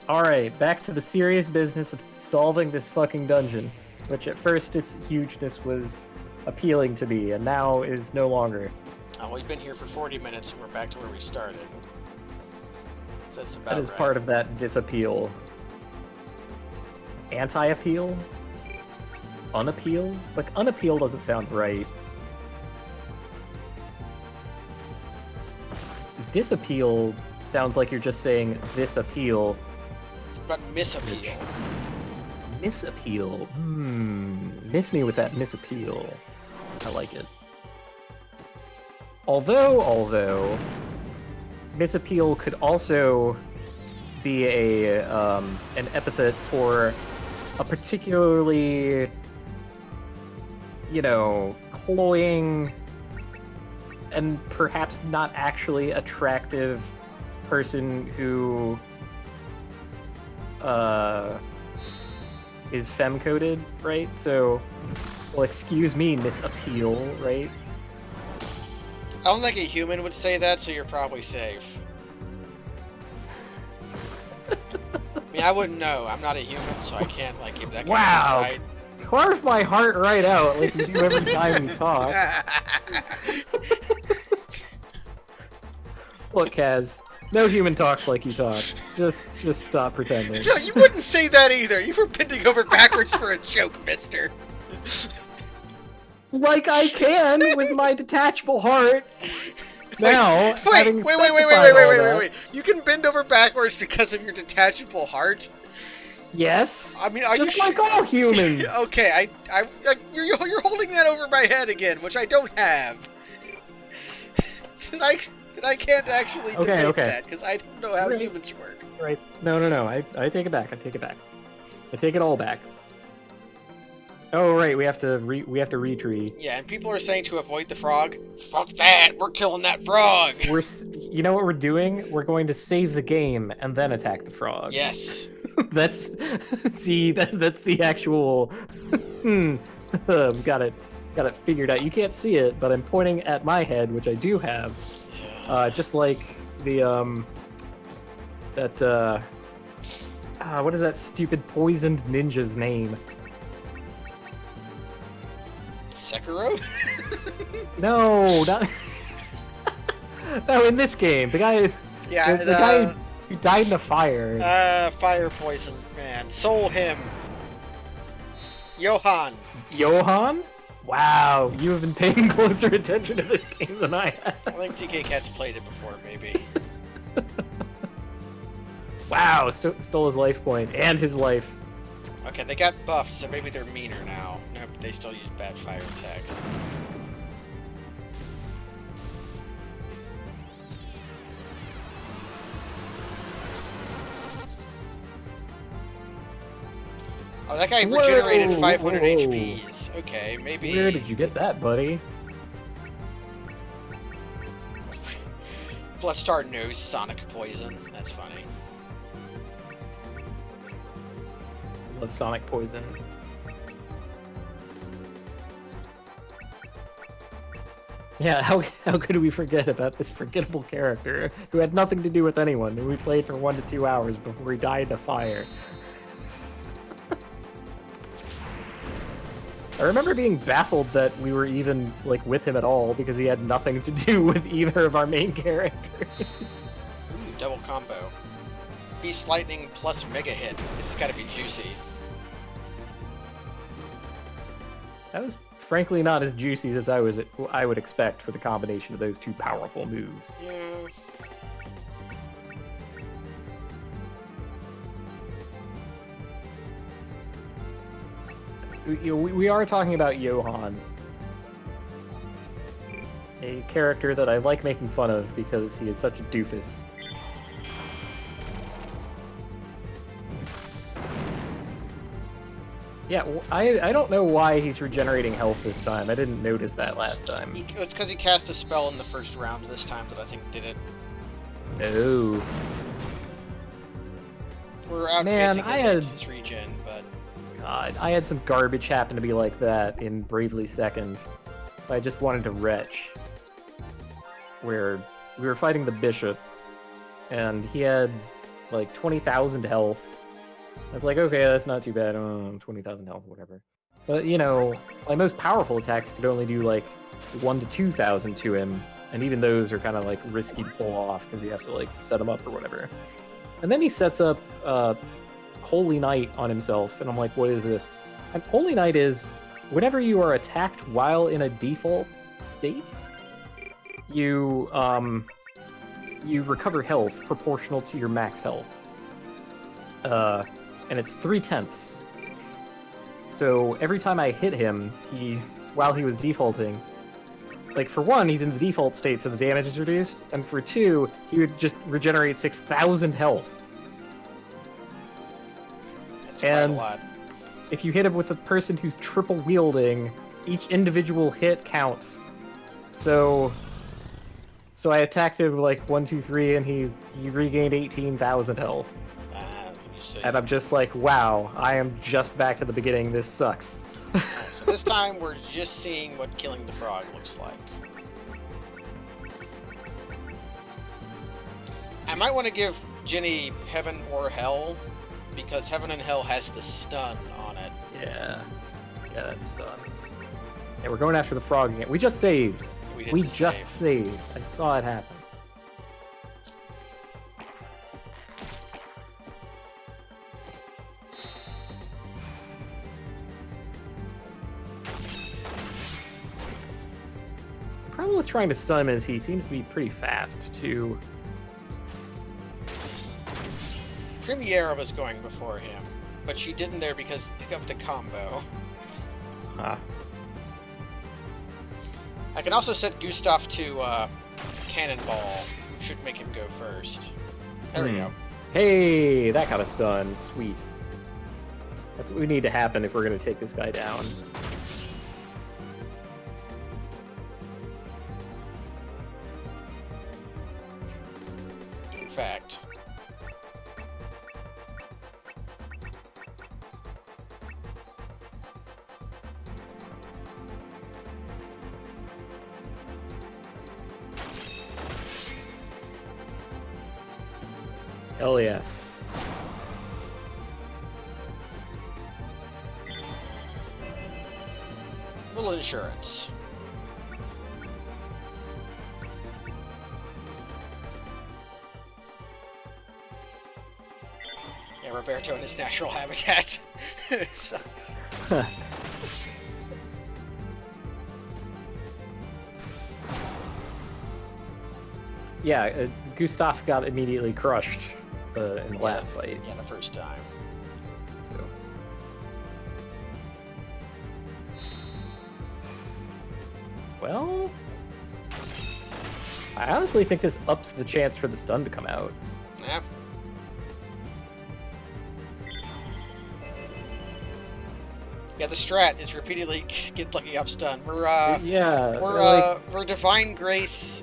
Alright, back to the serious business of solving this fucking dungeon, which at first its hugeness was appealing to me, and now is no longer. Oh, we've been here for 40 minutes, and we're back to where we started. So that's about That is right. part of that disappeal. Anti-appeal? Unappeal? Like, unappeal doesn't sound right. Disappeal sounds like you're just saying this appeal. But misappeal. Misappeal? Miss me with that misappeal. I like it. Although, misappeal could also be an epithet for a particularly, cloying and perhaps not actually attractive person who is femme-coded, right? So, well, excuse me, misappeal, right? I don't think a human would say that, so you're probably safe. I mean, I wouldn't know. I'm not a human, so I can't, give that kind of insight. Carve my heart right out, like you do every time you talk. Look, Kaz, no human talks like you talk. Just stop pretending. No, you wouldn't say that either. You were bending over backwards for a joke, mister. Like I can with my detachable heart. Now, wait. You can bend over backwards because of your detachable heart? Yes. I mean, are just you like all humans? Okay, you're holding that over my head again, which I don't have. I can't actually debate that because I don't know how humans work. Right. No. I take it back. I take it all back. Oh right, we have to retreat. Yeah, and people are saying to avoid the frog. Fuck that! We're killing that frog. You know what we're doing? We're going to save the game and then attack the frog. Yes. That's the actual. Got it figured out. You can't see it, but I'm pointing at my head, which I do have. Just like the what is that stupid poisoned ninja's name? Sekiro? No, not. No, in this game, the guy. Yeah, the guy who died in the fire. Fire poison, man. Soul him. Johan. Johan? Wow, you have been paying closer attention to this game than I have. I think TK Cat's played it before, maybe. Wow, stole his life point and his life. Okay, they got buffed, so maybe they're meaner now. Nope, they still use bad fire attacks. Oh, that guy regenerated 500 HPs. Okay, maybe... Where did you get that, buddy? Bloodstar knows Sonic Poison. That's funny. I love Sonic Poison. Yeah, how could we forget about this forgettable character who had nothing to do with anyone, and we played for 1 to 2 hours before he died in a fire? I remember being baffled that we were even, like, with him at all, because he had nothing to do with either of our main characters. Ooh, double combo. Beast Lightning plus Mega Hit. This has got to be juicy. That was frankly not as juicy as I would expect for the combination of those two powerful moves. Yeah. We are talking about Johann, a character that I like making fun of because he is such a doofus. Yeah, I don't know why he's regenerating health this time. I didn't notice that last time. It's because he cast a spell in the first round this time that I think did it. Oh. We're outpacing his regen, but... God, I had some garbage happen to be like that in Bravely Second. I just wanted to retch. Where we were fighting the bishop, and he had like 20,000 health. I was like, okay, that's not too bad. 20,000 health, whatever. But, you know, my most powerful attacks could only do like 1 to 2,000 to him, and even those are kind of like risky to pull off because you have to like set them up or whatever. And then he sets up Holy Knight on himself, and I'm like, what is this? And Holy Knight is whenever you are attacked while in a default state, you recover health proportional to your max health. And it's 3/10. So every time I hit him, while he was defaulting, like for one, he's in the default state, so the damage is reduced, and for two, he would just regenerate 6,000 health. That's quite a lot. If you hit him with a person who's triple wielding, each individual hit counts. So I attacked him like 1, 2, 3, and he regained 18,000 health. And I'm just like, wow, I am just back to the beginning. This sucks. So this time we're just seeing what killing the frog looks like. I might want to give Ginny Heaven or Hell, because Heaven and Hell has the stun on it. Yeah, that's stun. Yeah, we're going after the frog again. We just saved. We just saved. I saw it happen. The problem with trying to stun him is he seems to be pretty fast, too. Premiere was going before him, but she didn't there because of the combo. Huh. I can also set Gustav to Cannonball, which should make him go first. There we go. Hey, that got us done. Sweet. That's what we need to happen if we're going to take this guy down. In fact. Hell yes. Little insurance. Yeah, Roberto in his natural habitat. So. Yeah, Gustav got immediately crushed in the last fight. Yeah, the first time. So. Well, I honestly think this ups the chance for the stun to come out. Yeah. Yeah, the strat is repeatedly get lucky up stun. We're Divine Grace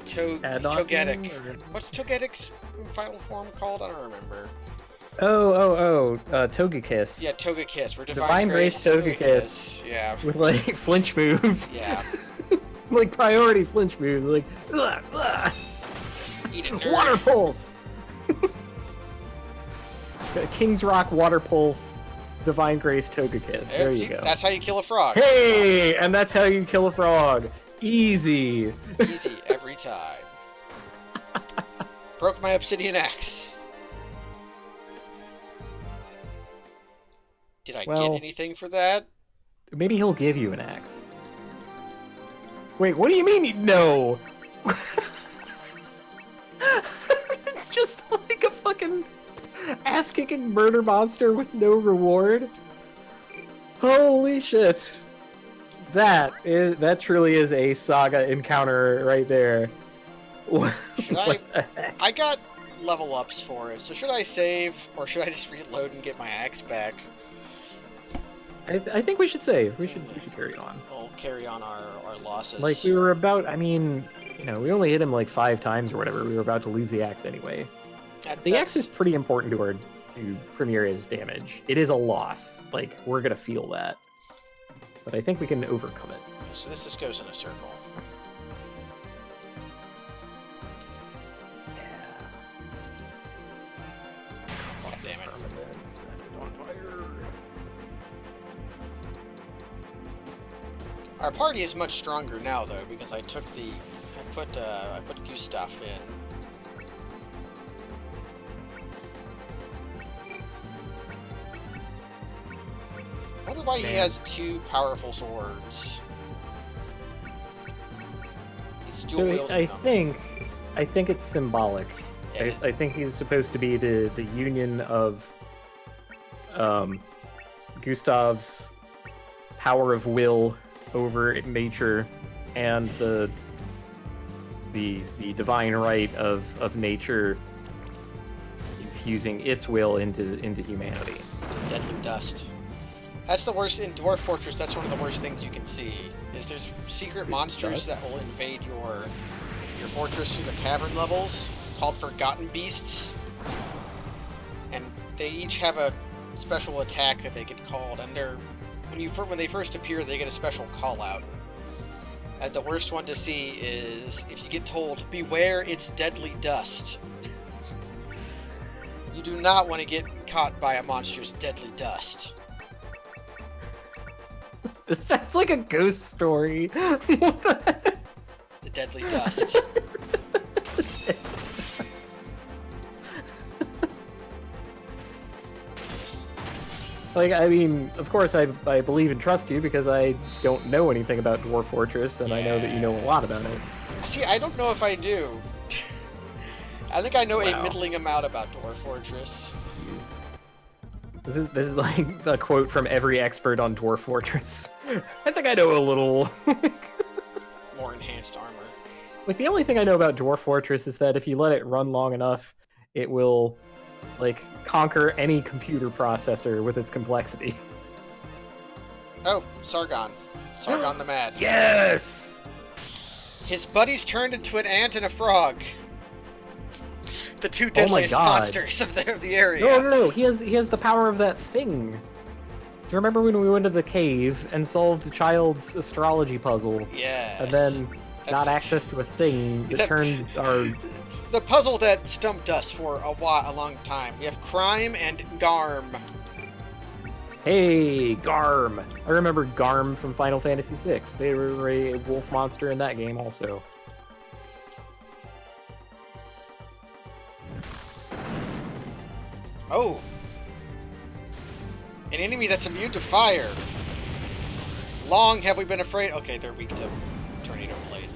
Togetic. What's Togetic's final form called? I don't remember. Togekiss. Yeah, Togekiss. For Divine Grace Togekiss. Yeah. With like flinch moves. Yeah. Like priority flinch moves. Like, ugh, ugh. Eat it, nerd. Water Pulse! King's Rock Water Pulse, Divine Grace Togekiss. There you go. That's how you kill a frog. Hey! And that's how you kill a frog. Easy. Easy every time. Broke my obsidian axe. Did I get anything for that? Maybe he'll give you an axe. Wait, what do you mean? No! It's just like a fucking ass-kicking murder monster with no reward. Holy shit. That truly is a SaGa encounter right there. Should I got level ups for it, so should I save, or should I just reload and get my axe back? I think we should save. We should carry on. We'll carry on our losses. Like, we were about, I mean, you know, we only hit him like 5 times or whatever. We were about to lose the axe anyway. The axe is pretty important to Primera's damage. It is a loss. Like, we're gonna feel that. But I think we can overcome it. So this just goes in a circle. Yeah. Oh, damn it. Set it on fire. Our party is much stronger now, though, because I put Gustav in. I wonder why he has 2 powerful swords. He's dual wielding them. I think it's symbolic. Yeah. I think he's supposed to be the union of Gustav's power of will over nature and the divine right of nature infusing its will into humanity. The deadly dust. That's the worst in Dwarf Fortress. That's one of the worst things you can see. Is there's secret monsters that will invade your fortress through the cavern levels called Forgotten Beasts, and they each have a special attack that they get called, and when they first appear, they get a special call out. And the worst one to see is if you get told, "Beware, it's deadly dust." You do not want to get caught by a monster's deadly dust. This sounds like a ghost story. The deadly dust. Like, I mean, of course I believe and trust you because I don't know anything about Dwarf Fortress, and I know that you know a lot about it. See, I don't know if I do. I think I know a middling amount about Dwarf Fortress. This is like a quote from every expert on Dwarf Fortress. I think I know a little. More enhanced armor. Like, the only thing I know about Dwarf Fortress is that if you let it run long enough, it will, like, conquer any computer processor with its complexity. Oh, Sargon. Sargon the Mad. Yes! His buddies turned into an ant and a frog. The 2 deadliest monsters of the area. No. He has the power of that thing. Do you remember when we went to the cave and solved a child's astrology puzzle? Yes. And then got access to a thing that turned our... The puzzle that stumped us for a long time. We have Crime and Garm. Hey, Garm. I remember Garm from Final Fantasy VI. They were a wolf monster in that game also. Oh! An enemy that's immune to fire. Long have we been afraid. Okay, they're weak to Tornado Blade.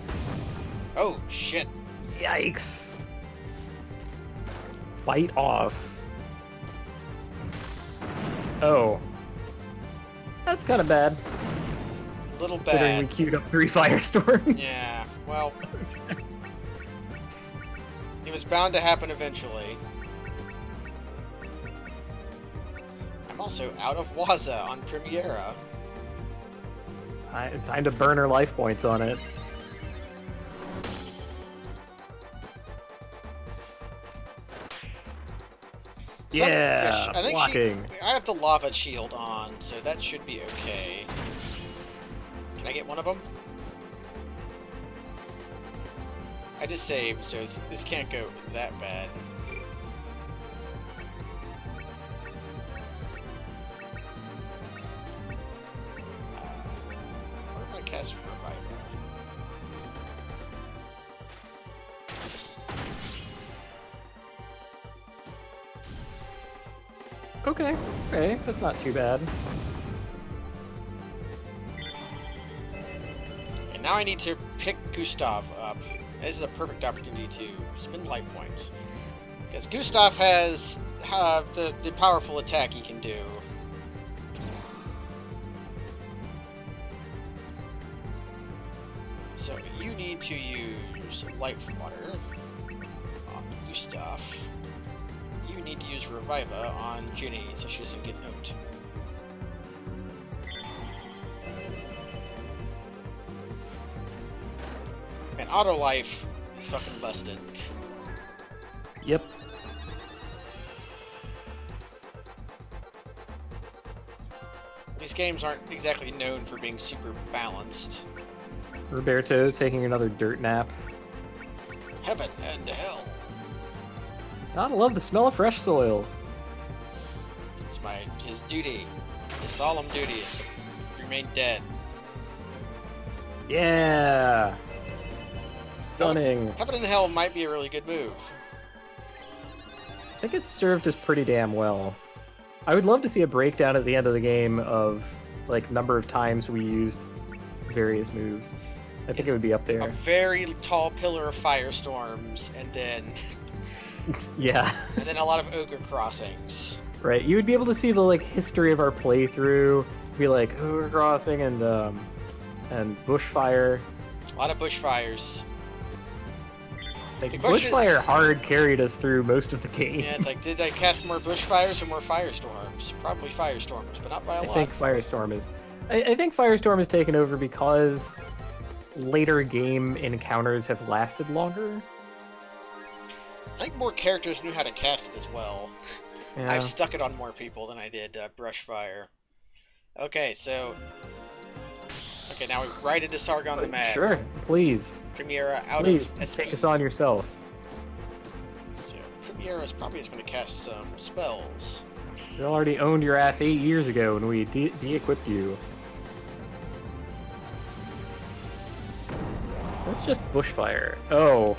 Oh, shit. Yikes. Fight off. Oh. That's kind of bad. Little Considering bad. we queued up 3 firestorms. Yeah, well... It was bound to happen eventually. I'm also out of Waza on Primera. Time to burn her life points on it. Yeah, I think blocking. I have the lava shield on, so that should be okay. Can I get one of them? I just saved, so this can't go that bad. Where am I cast Revival? Okay, okay, that's not too bad. And now I need to pick Gustav up. This is a perfect opportunity to spend life points. Because Gustav has the powerful attack he can do. So you need to use Life Water on Gustav. You need to use Reviva on Ginny so she doesn't get owned. And Auto Life is fucking busted. Yep. These games aren't exactly known for being super balanced. Roberto taking another dirt nap. Heaven and hell. Gotta love the smell of fresh soil. It's his duty. His solemn duty is to remain dead. Yeah. Stunning. Heaven and hell might be a really good move. I think it served us pretty damn well. I would love to see a breakdown at the end of the game of like number of times we used various moves. I think it would be up there. A very tall pillar of firestorms, and then yeah. And then a lot of ogre crossings. Right. You would be able to see the like history of our playthrough. Be like ogre crossing and bushfire. A lot of bushfires. Like bushfire hard carried us through most of the game. Yeah, it's like, did I cast more bushfires or more firestorms? Probably firestorms, but not by a lot. I think firestorm is. I think firestorm is taken over because later game encounters have lasted longer. I think more characters knew how to cast it as well. Yeah. I've stuck it on more people than I did Brushfire. Okay, so... Okay, now we're right into Sargon the Mad. Sure, please. Premiera out please, of SP. take this on yourself. So, Premiera is probably just going to cast some spells. You already owned your ass 8 years ago when we de-equipped you. That's just bushfire. Oh.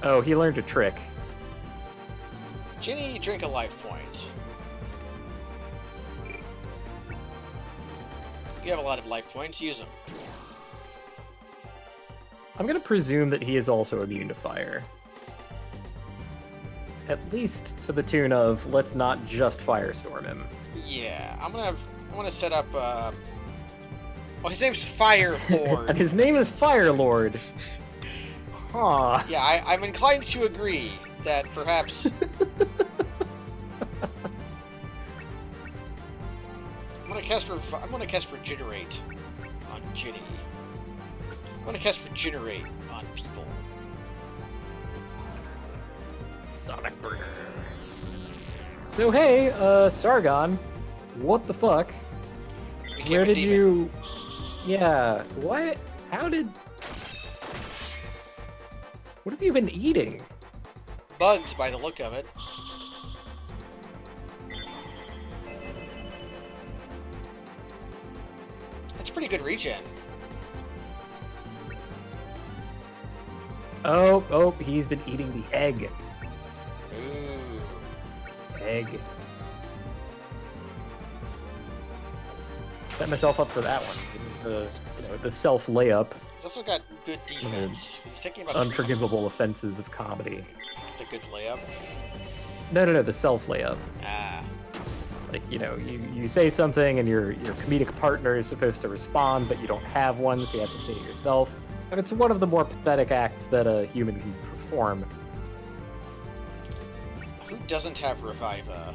Oh, he learned a trick. Ginny, drink a life point. You have a lot of life points, use them. I'm gonna presume that he is also immune to fire. At least to the tune of, let's not just firestorm him. Yeah, I'm gonna set up, Oh, his name's Fire Lord. And his name is Fire Lord. Huh. Yeah, I'm inclined to agree that perhaps... I'm gonna cast Regenerate on Ginny. I'm gonna cast Regenerate on people. Sonic Burner. So hey, Sargon, what the fuck? Where did you... Yeah, what? How did... What have you been eating? Bugs, by the look of it. That's pretty good regen. Oh, he's been eating the egg. Ooh. Egg. Set myself up for that one. The self layup. He's also got good defense. He's taking about Unforgivable offenses of comedy. the good layup. No, the self layup. Ah. Like, you say something and your comedic partner is supposed to respond, but you don't have one, so you have to say it yourself. And it's one of the more pathetic acts that a human can perform. Who doesn't have Reviva?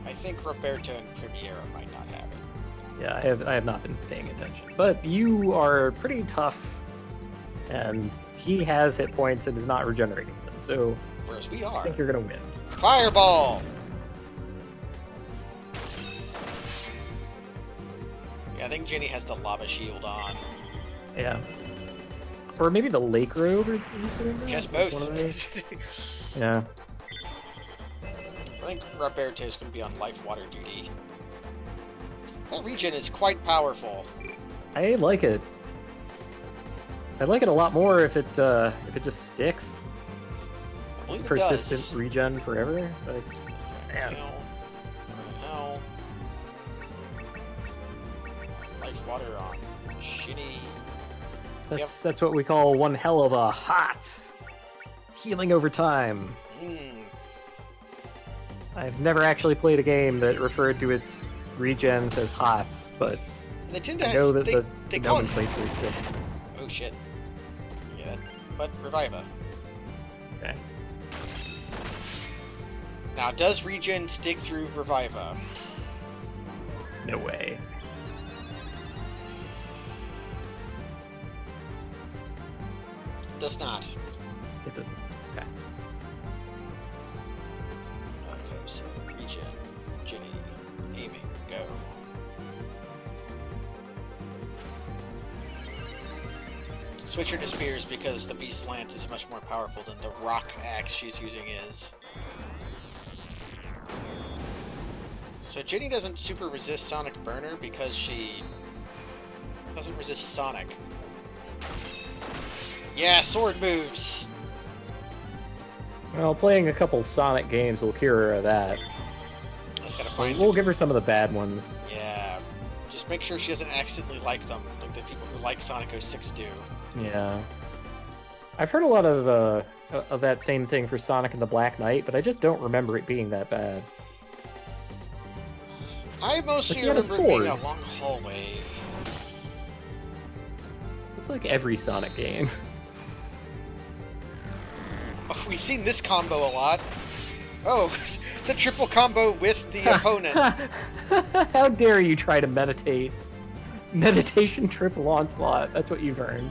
I think Roberto and Premiera might not have it. Yeah, I have not been paying attention. But you are pretty tough, and he has hit points and is not regenerating them, so Whereas we I are. think you're gonna win. Fireball! Yeah, I think Jenny has the lava shield on. Yeah. Or maybe the lake robe is doing that? Just most. Yeah. I think Roberto is going to be on life water duty. That regen is quite powerful. I like it. I like it a lot more if it just sticks. I believe it Persistent does. regen forever. Like, man. No. Life water on. Shitty. That's what we call one hell of a hot healing over time. I've never actually played a game that referred to its regens as hots, but I know that the nomenclature exists. Oh shit. Yeah, but Reviva. Okay. Now, does regen stick through Reviva? No way. Does not. It doesn't. Okay. Okay, so regen, Jenny, aiming, go. Switch her to spears because the beast lance is much more powerful than the rock axe she's using is. So Jenny doesn't super resist Sonic Burner because she doesn't resist Sonic. Yeah, sword moves! Well, playing a couple Sonic games will cure her of that. Just gotta find We'll give her some of the bad ones. Yeah. Just make sure she doesn't accidentally like them, like the people who like Sonic 06 do. Yeah. I've heard a lot of that same thing for Sonic and the Black Knight, but I just don't remember it being that bad. I mostly remember it being a long hallway. It's like every Sonic game. Oh, we've seen this combo a lot. Oh, the triple combo with the opponent. How dare you try to meditate? Meditation triple onslaught. That's what you've earned.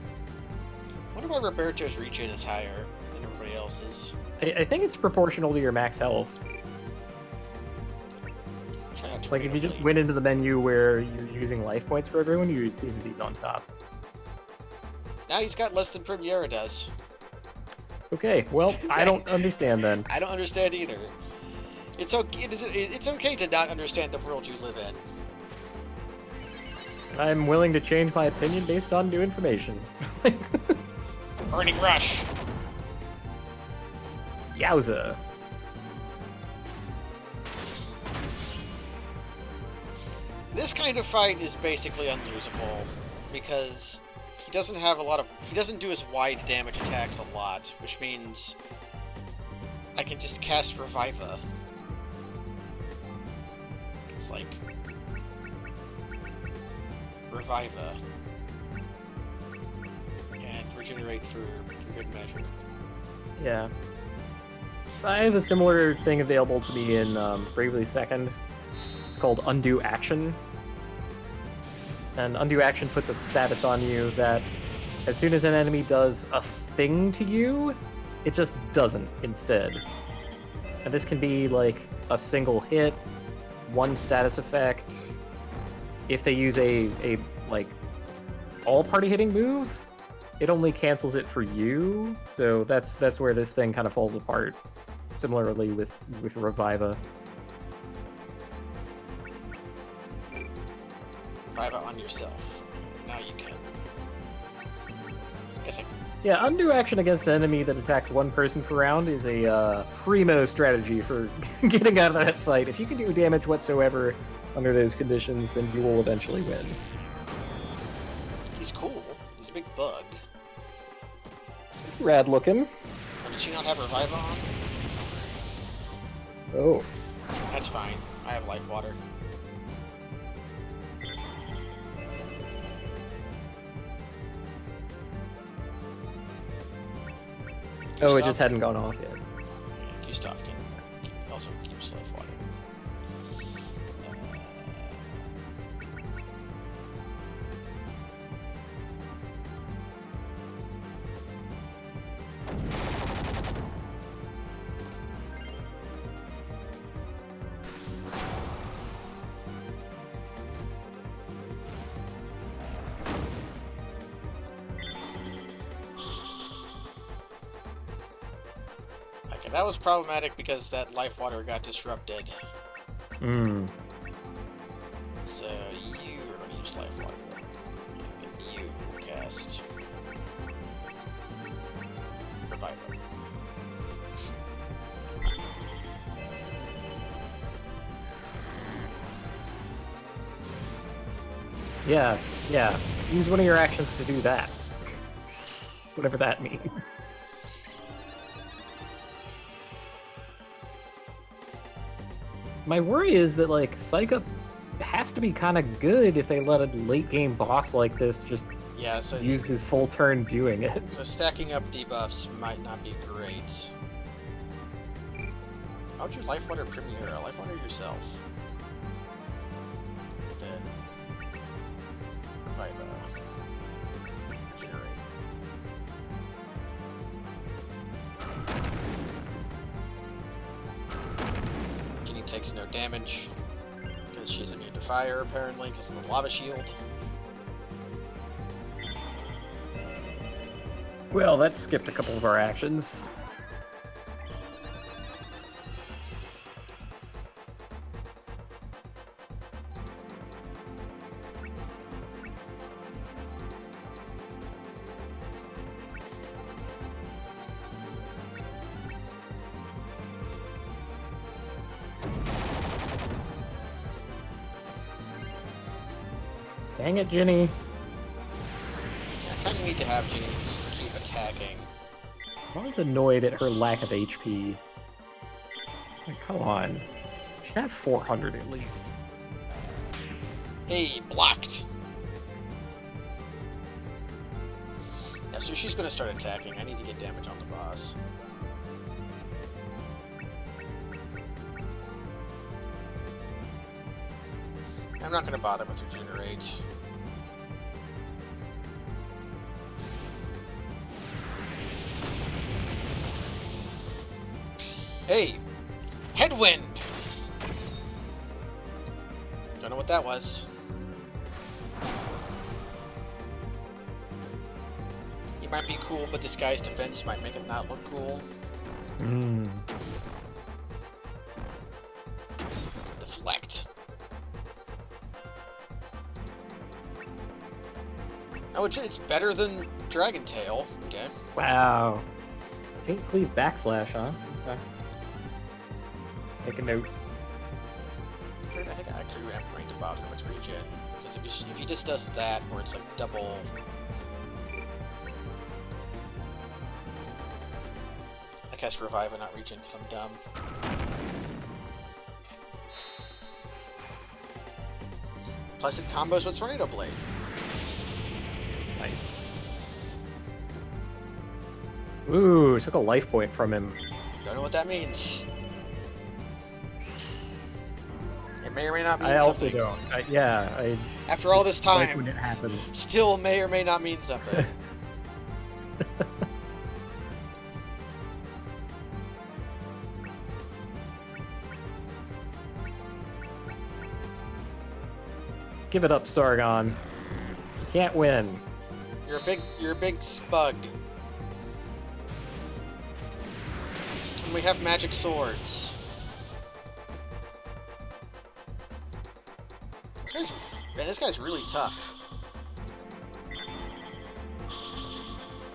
I wonder why Roberto's regen is higher than everybody else's. I think it's proportional to your max health. Like, if you just went into the menu where you're using life points for everyone, you would see that he's on top. Now he's got less than Premiera does. Okay, well, I don't understand then. I don't understand either. It's okay. It's okay to not understand the world you live in. I'm willing to change my opinion based on new information. Burning Rush. Yowza. This kind of fight is basically unlosable because he doesn't have he doesn't do his wide damage attacks a lot, which means I can just cast Reviva. It's like Reviva and regenerate for good measure. Yeah. I have a similar thing available to me in Bravely Second. It's called Undo Action. And Undo Action puts a status on you that as soon as an enemy does a thing to you, it just doesn't instead. And this can be like a single hit, one status effect. If they use a like all party hitting move, it only cancels it for you. So that's where this thing kind of falls apart. Similarly with Reviva. Reviva on yourself. Now you can. Guess I can. Yeah, undo action against an enemy that attacks one person per round is a primo strategy for getting out of that fight. If you can do damage whatsoever under those conditions, then you will eventually win. He's cool. He's a big bug. Rad looking. Oh, did she not have Reviva on? Oh. That's fine. I have life water. Oh, it just hadn't gone off yet. Yeah, Gustav can also use life water. Okay, that was problematic because that life water got disrupted. Hmm. So you are going to use life water. And you cast Revival. Yeah, yeah. Use one of your actions to do that. Whatever that means. My worry is that, like, SaGa has to be kind of good if they let a late-game boss like this just use his full turn doing it. So stacking up debuffs might not be great. How would you Life Water Premier? Life Water yourself. Then revive. Generate. Kenny takes no damage because she's immune to fire, apparently, because of the lava shield. Well, that skipped a couple of our actions. Dang it, Ginny. Yeah, I kind of need to have Ginny just keep attacking. I was annoyed at her lack of HP. Like, come on. She should have 400 at least. Hey, blocked! Yeah, so she's going to start attacking. I need to get damage on the boss. I'm not going to bother with Regenerate. Hey! Headwind! Don't know what that was. It might be cool, but this guy's defense might make it not look cool. Hmm. Deflect. Oh, it's better than Dragon Tail. Okay. Wow. Faint cleave backslash, huh? Okay. Make a note. I think I actually am going to bother with regen. Because if he just does that, where it's like double... I cast Revive and not regen because I'm dumb. Plus it combos with Tornado Blade. Nice. Ooh, took a life point from him. Don't know what that means. It may or may not mean I something. also don't. After all this like time, when it happens. still may or may not mean something. Give it up, Sargon. You can't win. You're a big spug. And we have magic swords. This guy's really tough.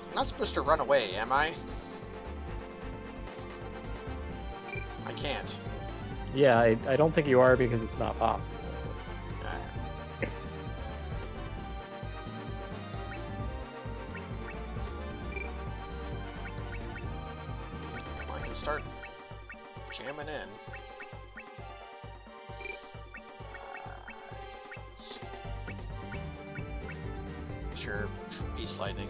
I'm not supposed to run away, am I? I can't. Yeah, I don't think you are because it's not possible. I can start jamming in. Sure, Beast Lightning.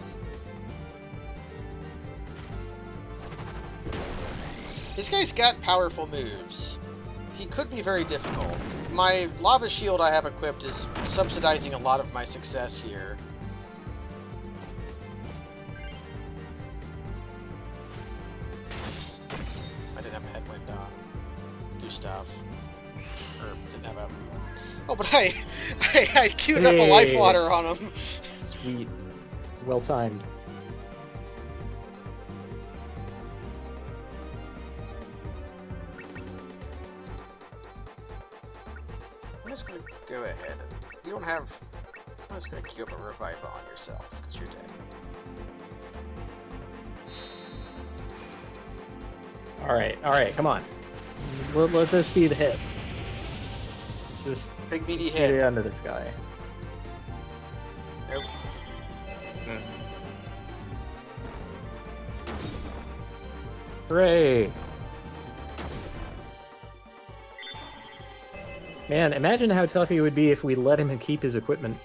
This guy's got powerful moves. He could be very difficult. My Lava Shield I have equipped is subsidizing a lot of my success here. I didn't have a Headwind on. Do stuff. Or didn't have a... Oh, but I queued up a Life Water on him. Sweet. It's well timed. Go ahead. You don't have... I'm just gonna queue up a revival on yourself, because you're dead. Alright, come on. Let this be the hit. Just big meaty get hit. it under this guy. Nope. Hooray! Man, imagine how tough he would be if we let him keep his equipment.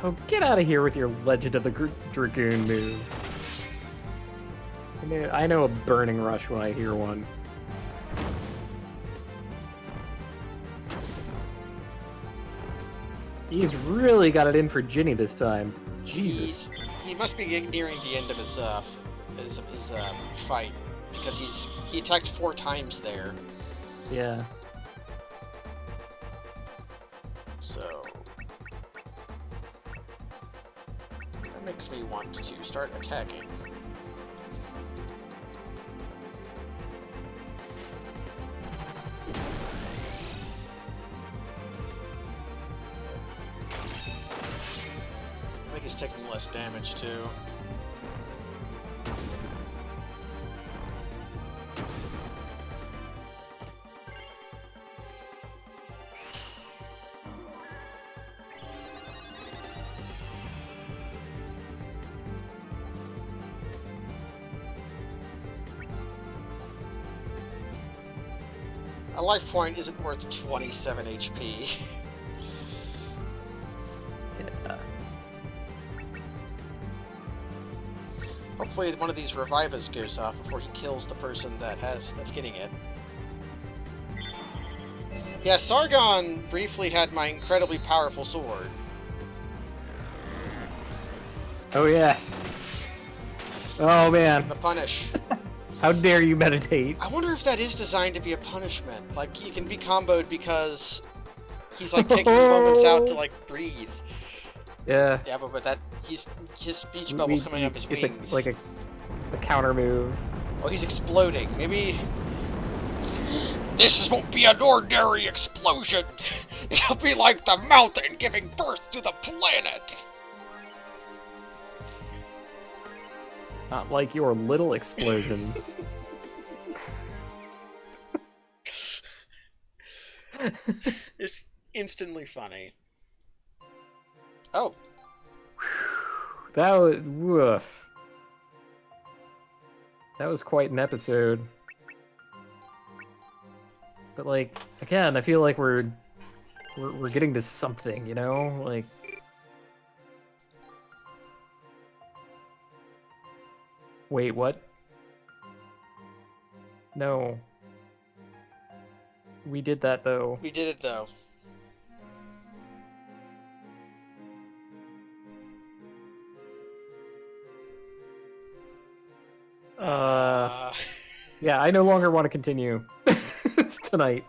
Oh, get out of here with your Legend of the Dragoon move. I know a burning rush when I hear one. He's really got it in for Ginny this time. Jesus. He must be nearing the end of his fight, because he attacked 4 times there. Yeah. So that makes me want to start attacking. I think he's taking less damage too. A life point isn't worth 27 HP. Yeah. Hopefully one of these revivers goes off before he kills the person that's getting it. Yeah, Sargon briefly had my incredibly powerful sword. Oh, yes. Oh, man. The punish. How dare you meditate? I wonder if that is designed to be a punishment. Like, he can be comboed because he's, like, taking moments out to, like, breathe. Yeah. Yeah, but that... his speech bubble's coming up his wings. It's like a counter move. Oh, he's exploding. Maybe... This won't be an ordinary explosion! It'll be like the mountain giving birth to the planet! Not like your little explosions. It's instantly funny. Oh! That was... woof. That was quite an episode. But, like, again, I feel like we're getting to something, you know? Like... Wait, what? No. We did that, though. We did it, though. Yeah, I no longer want to continue tonight.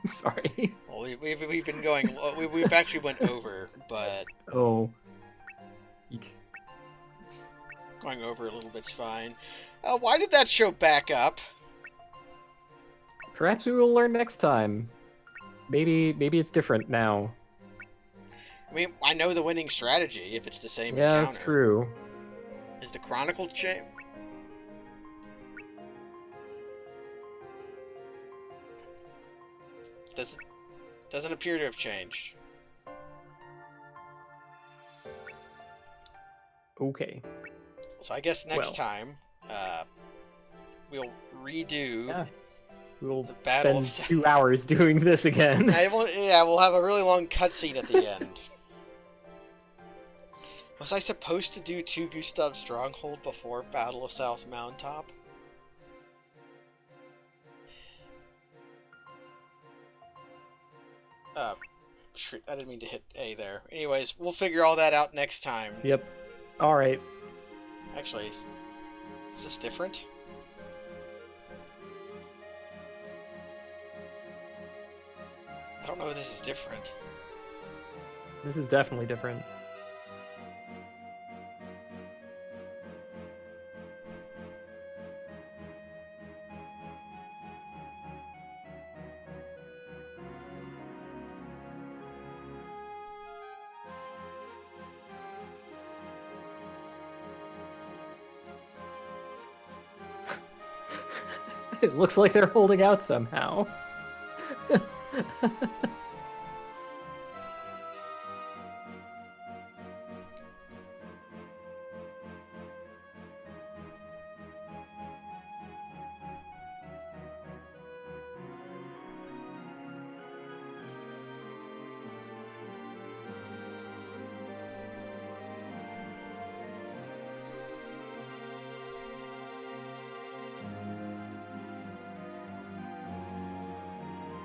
Sorry. Well, we've been going... We've actually went over, but... Oh. Eek. Going over a little bit's fine. Why did that show back up? Perhaps we will learn next time. Maybe it's different now. I mean, I know the winning strategy if it's the same Yeah, encounter. that's true. Is the Chronicle change? Doesn't appear to have changed. Okay. So I guess next time, we'll redo We'll the battle spend 2 hours doing this again. We'll have a really long cutscene at the end. Was I supposed to do 2 Gustav Stronghold before Battle of South Mountaintop? I didn't mean to hit A there. Anyways, we'll figure all that out next time. Yep. Alright. Actually, is this different? I don't know if this is different. This is definitely different. It looks like they're holding out somehow.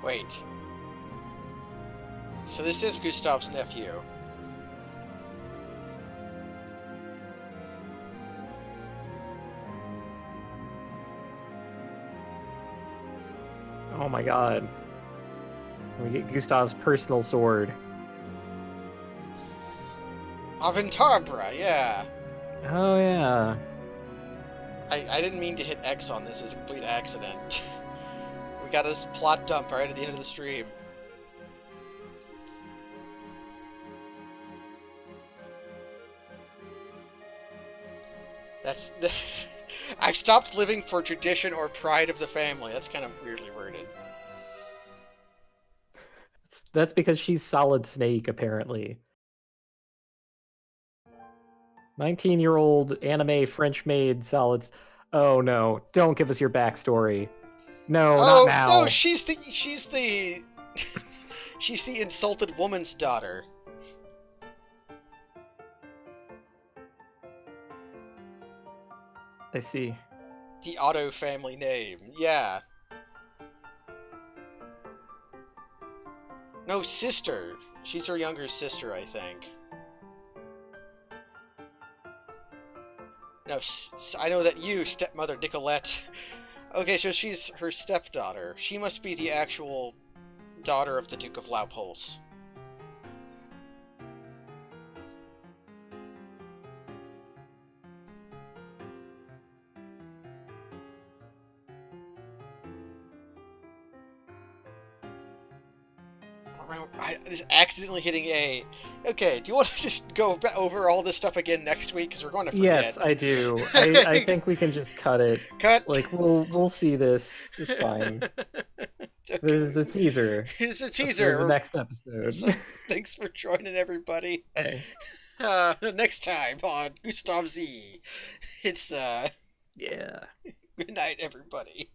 Wait. So this is Gustav's nephew. Oh my god. We get Gustav's personal sword. Aventabra, yeah. Oh yeah. I didn't mean to hit X on this, it was a complete accident. We got this plot dump right at the end of the stream. That's... I've stopped living for tradition or pride of the family. That's kind of weirdly worded. That's because she's Solid Snake, apparently. 19-year-old anime French maid Solids. Oh no! Don't give us your backstory. No, not now. No, she's the she's the insulted woman's daughter. I see. The Otto family name, yeah. No, sister. She's her younger sister, I think. No, I know that you, stepmother Nicolette. Okay, so she's her stepdaughter. She must be the actual daughter of the Duke of Laupulse. Just accidentally hitting A. Okay, do you want to just go over all this stuff again next week? Because we're going to forget. Yes, I do. I think we can just cut it. Cut. Like we'll see this. It's fine. Okay. This is a teaser. It's a teaser. For the next episode. So, thanks for joining, everybody. Hey. Next time on Gustav Z. It's Yeah. Good night, everybody.